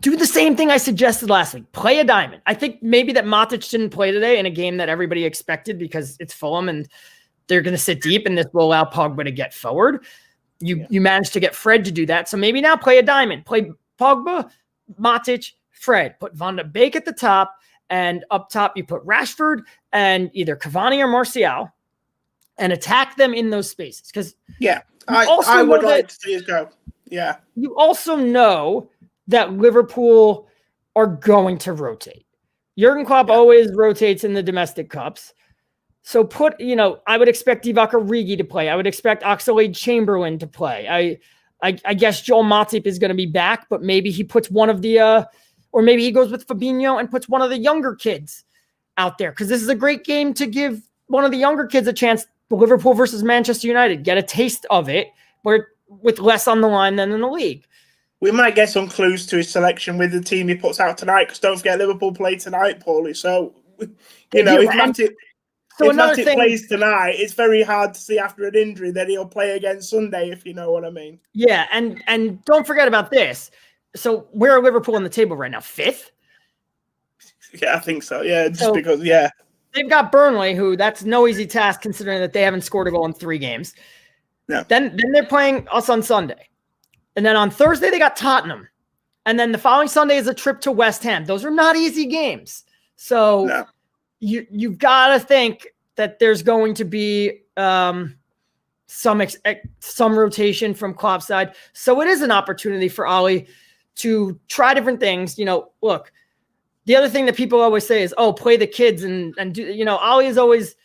do the same thing I suggested last week. Play a diamond. I think maybe that Matic didn't play today in a game that everybody expected because it's Fulham and they're going to sit deep, and this will allow Pogba to get forward. You managed to get Fred to do that. So maybe now play a diamond. Play Pogba, Matic, Fred. Put Van de Beek at the top, and up top you put Rashford and either Cavani or Martial, and attack them in those spaces. Because I would like to see us go. Yeah. You also know that Liverpool are going to rotate. Jurgen Klopp always rotates in the domestic cups. So I would expect Divock Origi to play. I would expect Oxlade-Chamberlain to play. I guess Joel Matip is going to be back, but maybe he puts one of the, or maybe he goes with Fabinho and puts one of the younger kids out there. Because this is a great game to give one of the younger kids a chance. Liverpool versus Manchester United. Get a taste of it, with less on the line than in the league. We might get some clues to his selection with the team he puts out tonight, because don't forget Liverpool play tonight, Paulie. So, if Matip plays tonight, it's very hard to see after an injury that he'll play again Sunday, if you know what I mean. Yeah, and don't forget about this. So where are Liverpool on the table right now? 5th? Yeah, I think so. Yeah, because they've got Burnley, who that's no easy task considering that they haven't scored a goal in 3 games. No. Then they're playing us on Sunday. And then on Thursday, they got Tottenham. And then the following Sunday is a trip to West Ham. Those are not easy games. So you've got to think that there's going to be some rotation from Klopp's side. So it is an opportunity for Ole to try different things. Look, the other thing that people always say is, play the kids and do, Ole is always,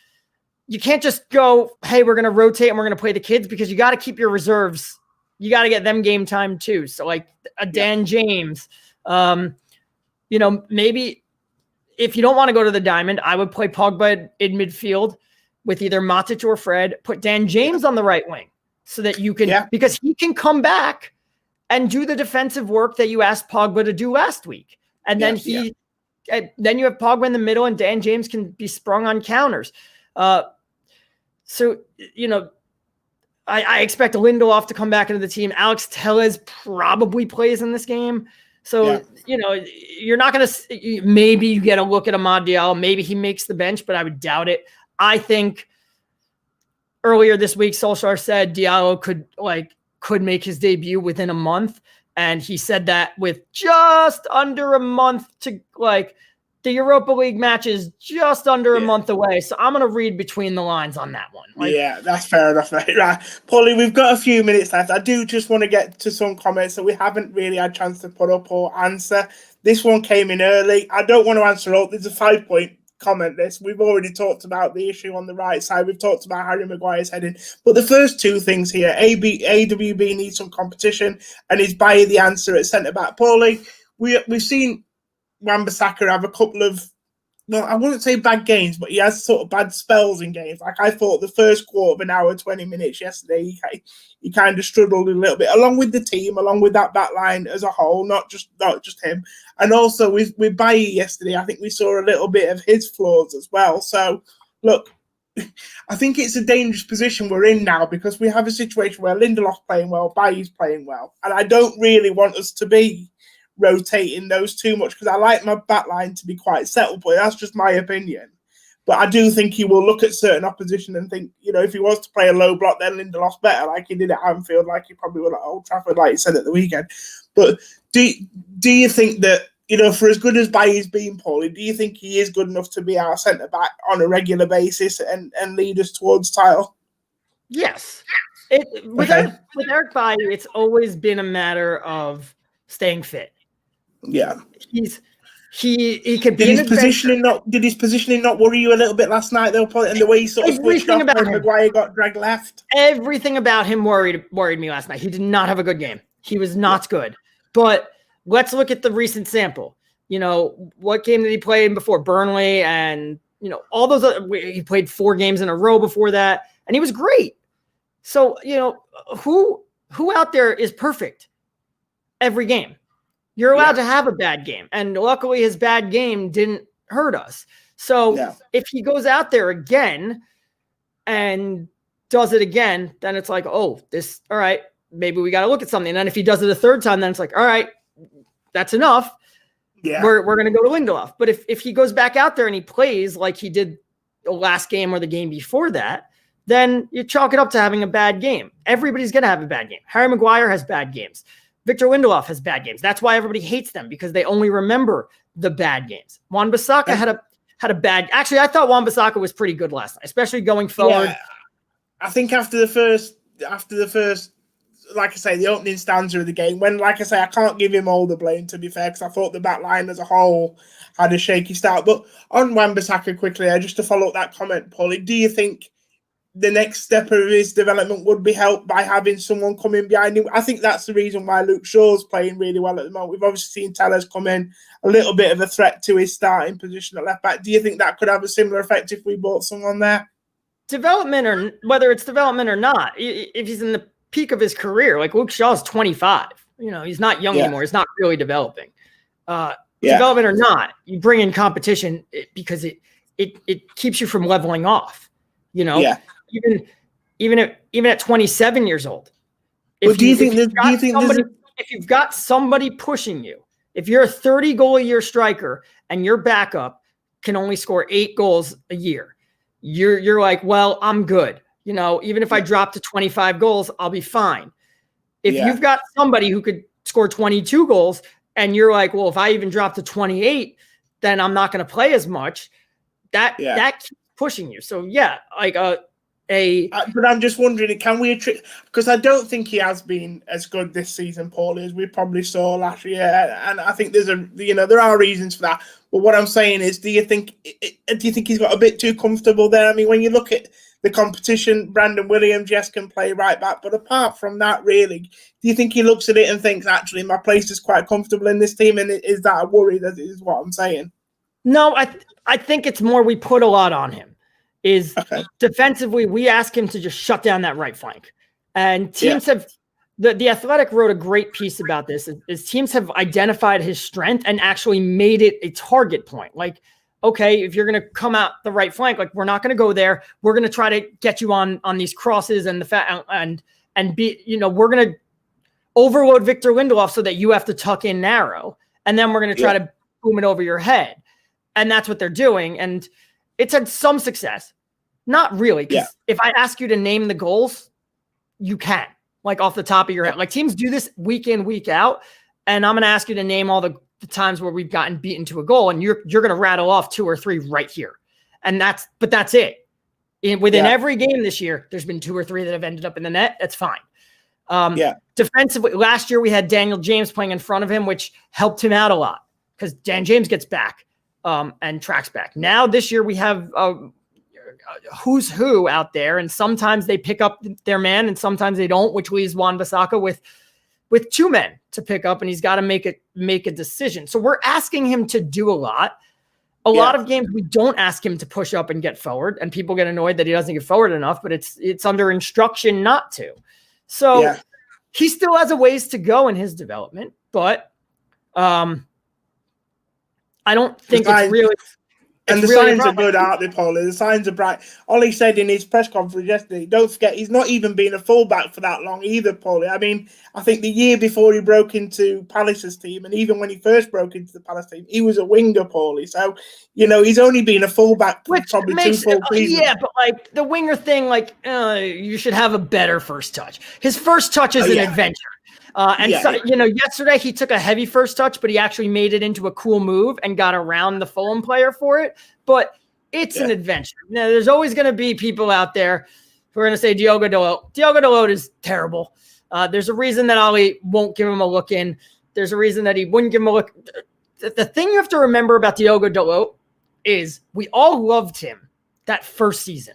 you can't just go, hey, we're going to rotate and we're going to play the kids, because you got to keep your reserves. You got to get them game time too. So like a Dan James, maybe if you don't want to go to the diamond, I would play Pogba in midfield with either Matic or Fred, put Dan James on the right wing so that you can, because he can come back and do the defensive work that you asked Pogba to do last week. And then then you have Pogba in the middle and Dan James can be sprung on counters. I expect Lindelof to come back into the team. Alex Telles probably plays in this game. So, you're not going to – maybe you get a look at Amad Diallo. Maybe he makes the bench, but I would doubt it. I think earlier this week, Solskjaer said Diallo could make his debut within a month. And he said that with just under a month to the Europa League match is just under a month away. So I'm going to read between the lines on that one. That's fair enough, mate. Right. Paulie, we've got a few minutes left. I do just want to get to some comments that we haven't really had a chance to put up or answer. This one came in early. I don't want to answer all. There's a 5-point comment this. We've already talked about the issue on the right side. We've talked about Harry Maguire's heading. But the first 2 things here, AWB needs some competition, and is Bailly the answer at centre-back. Paulie, we've seen Wan-Bissaka have a couple of, I wouldn't say bad games, but he has sort of bad spells in games. Like I thought the first quarter of an hour, 20 minutes yesterday, he kind of struggled a little bit, along with the team, along with that back line as a whole, not just him. And also with Bailly yesterday, I think we saw a little bit of his flaws as well. So, look, I think it's a dangerous position we're in now, because we have a situation where Lindelof's playing well, Bailly's playing well. And I don't really want us to be rotating those too much, because I like my back line to be quite settled, but that's just my opinion. But I do think he will look at certain opposition and think, if he was to play a low block, then Lindelof's better, like he did at Anfield, like he probably will at Old Trafford, like he said at the weekend. But do you think that, for as good as Bailly's been, Paulie, do you think he is good enough to be our centre-back on a regular basis and lead us towards title? Yes. With Eric Bailly, it's always been a matter of staying fit. Yeah, he could be. Did his positioning not worry you a little bit last night though, and the way he sort of switched off when Maguire got dragged left? Everything about him worried me last night. He did not have a good game. He was not good. But let's look at the recent sample. What game did he play in before? Burnley, and all those he played 4 games in a row before that, and he was great. So who out there is perfect every game? You're allowed to have a bad game. And luckily his bad game didn't hurt us. So if he goes out there again and does it again, then it's like, all right, maybe we got to look at something. And then if he does it a third time, then it's like, all right, that's enough. Yeah. We're going to go to Lindelof. But if he goes back out there and he plays like he did the last game or the game before that, then you chalk it up to having a bad game. Everybody's going to have a bad game. Harry Maguire has bad games. Victor Lindelof has bad games. That's why everybody hates them, because they only remember the bad games. Wan-Bissaka had a bad. Actually, I thought Wan-Bissaka was pretty good last night, especially going forward. Yeah, I think after the first, like I say, the opening stanza of the game, when, like I say, I can't give him all the blame, to be fair, because I thought the back line as a whole had a shaky start. But on Wan-Bissaka quickly, just to follow up that comment, Paulie, do you think the next step of his development would be helped by having someone coming behind him? I think that's the reason why Luke Shaw's playing really well at the moment. We've obviously seen Tellers come in, a little bit of a threat to his starting position at left back. Do you think that could have a similar effect if we bought someone there? Development, or whether it's development or not, if he's in the peak of his career, like Luke Shaw's 25, he's not young anymore. He's not really developing. Development or not, you bring in competition because it keeps you from leveling off. Even at 27 years old. If you've got somebody pushing you, if you're a 30 goal a year striker and your backup can only score 8 goals a year, you're like, well, I'm good. Even if I drop to 25 goals, I'll be fine. If you've got somebody who could score 22 goals and you're like, well, if I even drop to 28, then I'm not going to play as much. That keeps pushing you. So but I'm just wondering, can we because I don't think he has been as good this season, Paulie, as we probably saw last year, and I think there are reasons for that. But what I'm saying is, do you think he's got a bit too comfortable there? I mean, when you look at the competition, Brandon Williams, yes, can play right back, but apart from that, really, do you think he looks at it and thinks, actually, my place is quite comfortable in this team, and is that a worry? That is what I'm saying. No, I think it's more we put a lot on him. Defensively, we ask him to just shut down that right flank. And teams have the Athletic wrote a great piece about this. Is teams have identified his strength and actually made it a target point. Like, okay, if you're going to come out the right flank, like, we're not going to go there. We're going to try to get you on these crosses and we're going to overload Victor Lindelof so that you have to tuck in narrow. And then we're going to try to boom it over your head. And that's what they're doing. And it's had some success. Not really. Because if I ask you to name the goals, you can, like, off the top of your head. Like, teams do this week in, week out. And I'm going to ask you to name all the times where we've gotten beaten to a goal. And you're going to rattle off 2 or 3 right here. And that's it. Within every game this year, there's been 2 or 3 that have ended up in the net. That's fine. Defensively, last year we had Daniel James playing in front of him, which helped him out a lot because Dan James gets back and tracks back. Now this year we have who's who out there, and sometimes they pick up their man and sometimes they don't, which leaves Wan-Bissaka with 2 men to pick up, and he's got to make a decision. So we're asking him to do a lot. A lot of games we don't ask him to push up and get forward, and people get annoyed that he doesn't get forward enough, but it's under instruction not to. So he still has a ways to go in his development, but I don't think it's really. And the signs are good, aren't they, Paulie? The signs are bright. Ole said in his press conference yesterday, don't forget, he's not even been a fullback for that long either, Paulie. I mean, I think the year before he broke into Palace's team, and even when he first broke into the Palace team, he was a winger, Paulie. So, he's only been a fullback for probably 2 full seasons. Yeah, but like the winger thing, you should have a better first touch. His first touch is an adventure. Yesterday he took a heavy first touch, but he actually made it into a cool move and got around the Fulham player for it. But it's an adventure. Now, there's always going to be people out there who are going to say Diogo Dalot. Diogo Dalot is terrible. There's a reason that Ollie won't give him a look in. There's a reason that he wouldn't give him a look. The thing you have to remember about Diogo Dalot is we all loved him that first season.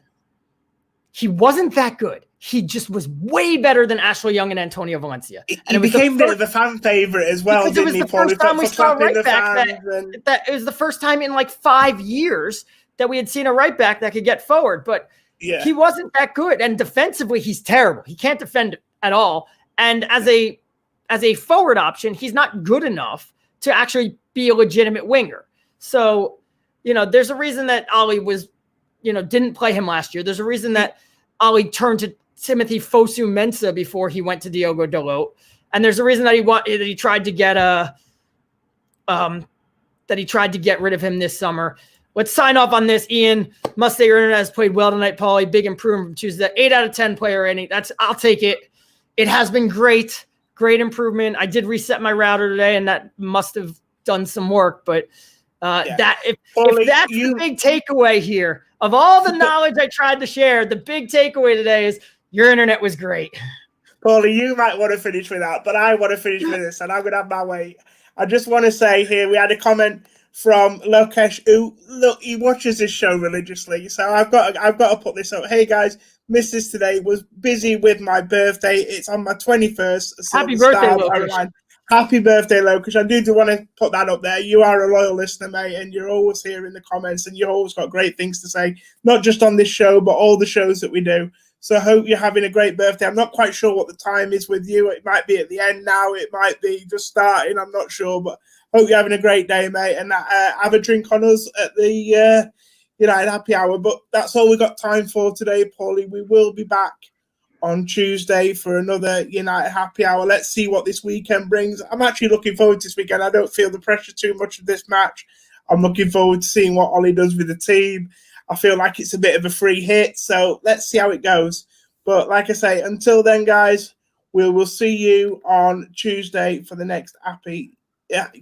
He wasn't that good. He just was way better than Ashley Young and Antonio Valencia. And it became a bit of a fan favorite as well, didn't he? It was the first time we saw a right back that it was the first time in like 5 years that we had seen a right back that could get forward. But he wasn't that good. And defensively, he's terrible. He can't defend at all. And as a forward option, he's not good enough to actually be a legitimate winger. So, there's a reason that Ollie was, didn't play him last year. There's a reason that Ollie turned to Timothy Fosu-Mensah before he went to Diogo Dalot, and there's a reason that he tried to get rid of him this summer. let's sign off on this. Ian, must say your internet has played well tonight, Pauly. Big improvement from Tuesday. 8 out of 10 player rating. I'll take it. It has been great. Great improvement. I did reset my router today, and that must have done some work. But if that's the big takeaway here, of all the knowledge I tried to share, the big takeaway today is your internet was great. Pauly, you might want to finish with that, but I want to finish with this, and I'm going to have my way. I just want to say here, we had a comment from Lokesh, who, look, he watches this show religiously, so I've got to put this up. Hey, guys, missed this today. Was busy with my birthday. It's on my 21st. So happy birthday, Lokesh. Happy birthday, Lokesh. I do want to put that up there. You are a loyal listener, mate, and you're always here in the comments, and you've always got great things to say, not just on this show, but all the shows that we do. So I hope you're having a great birthday. I'm not quite sure what the time is with you. It might be at the end now. It might be just starting. I'm not sure, but hope you're having a great day, mate. And have a drink on us at the United Happy Hour. But that's all we got time for today, Pauly. We will be back on Tuesday for another United Happy Hour. Let's see what this weekend brings. I'm actually looking forward to this weekend. I don't feel the pressure too much of this match. I'm looking forward to seeing what Ole does with the team. I feel like it's a bit of a free hit, so let's see how it goes. But like I say, until then, guys, we will see you on Tuesday for the next Happy United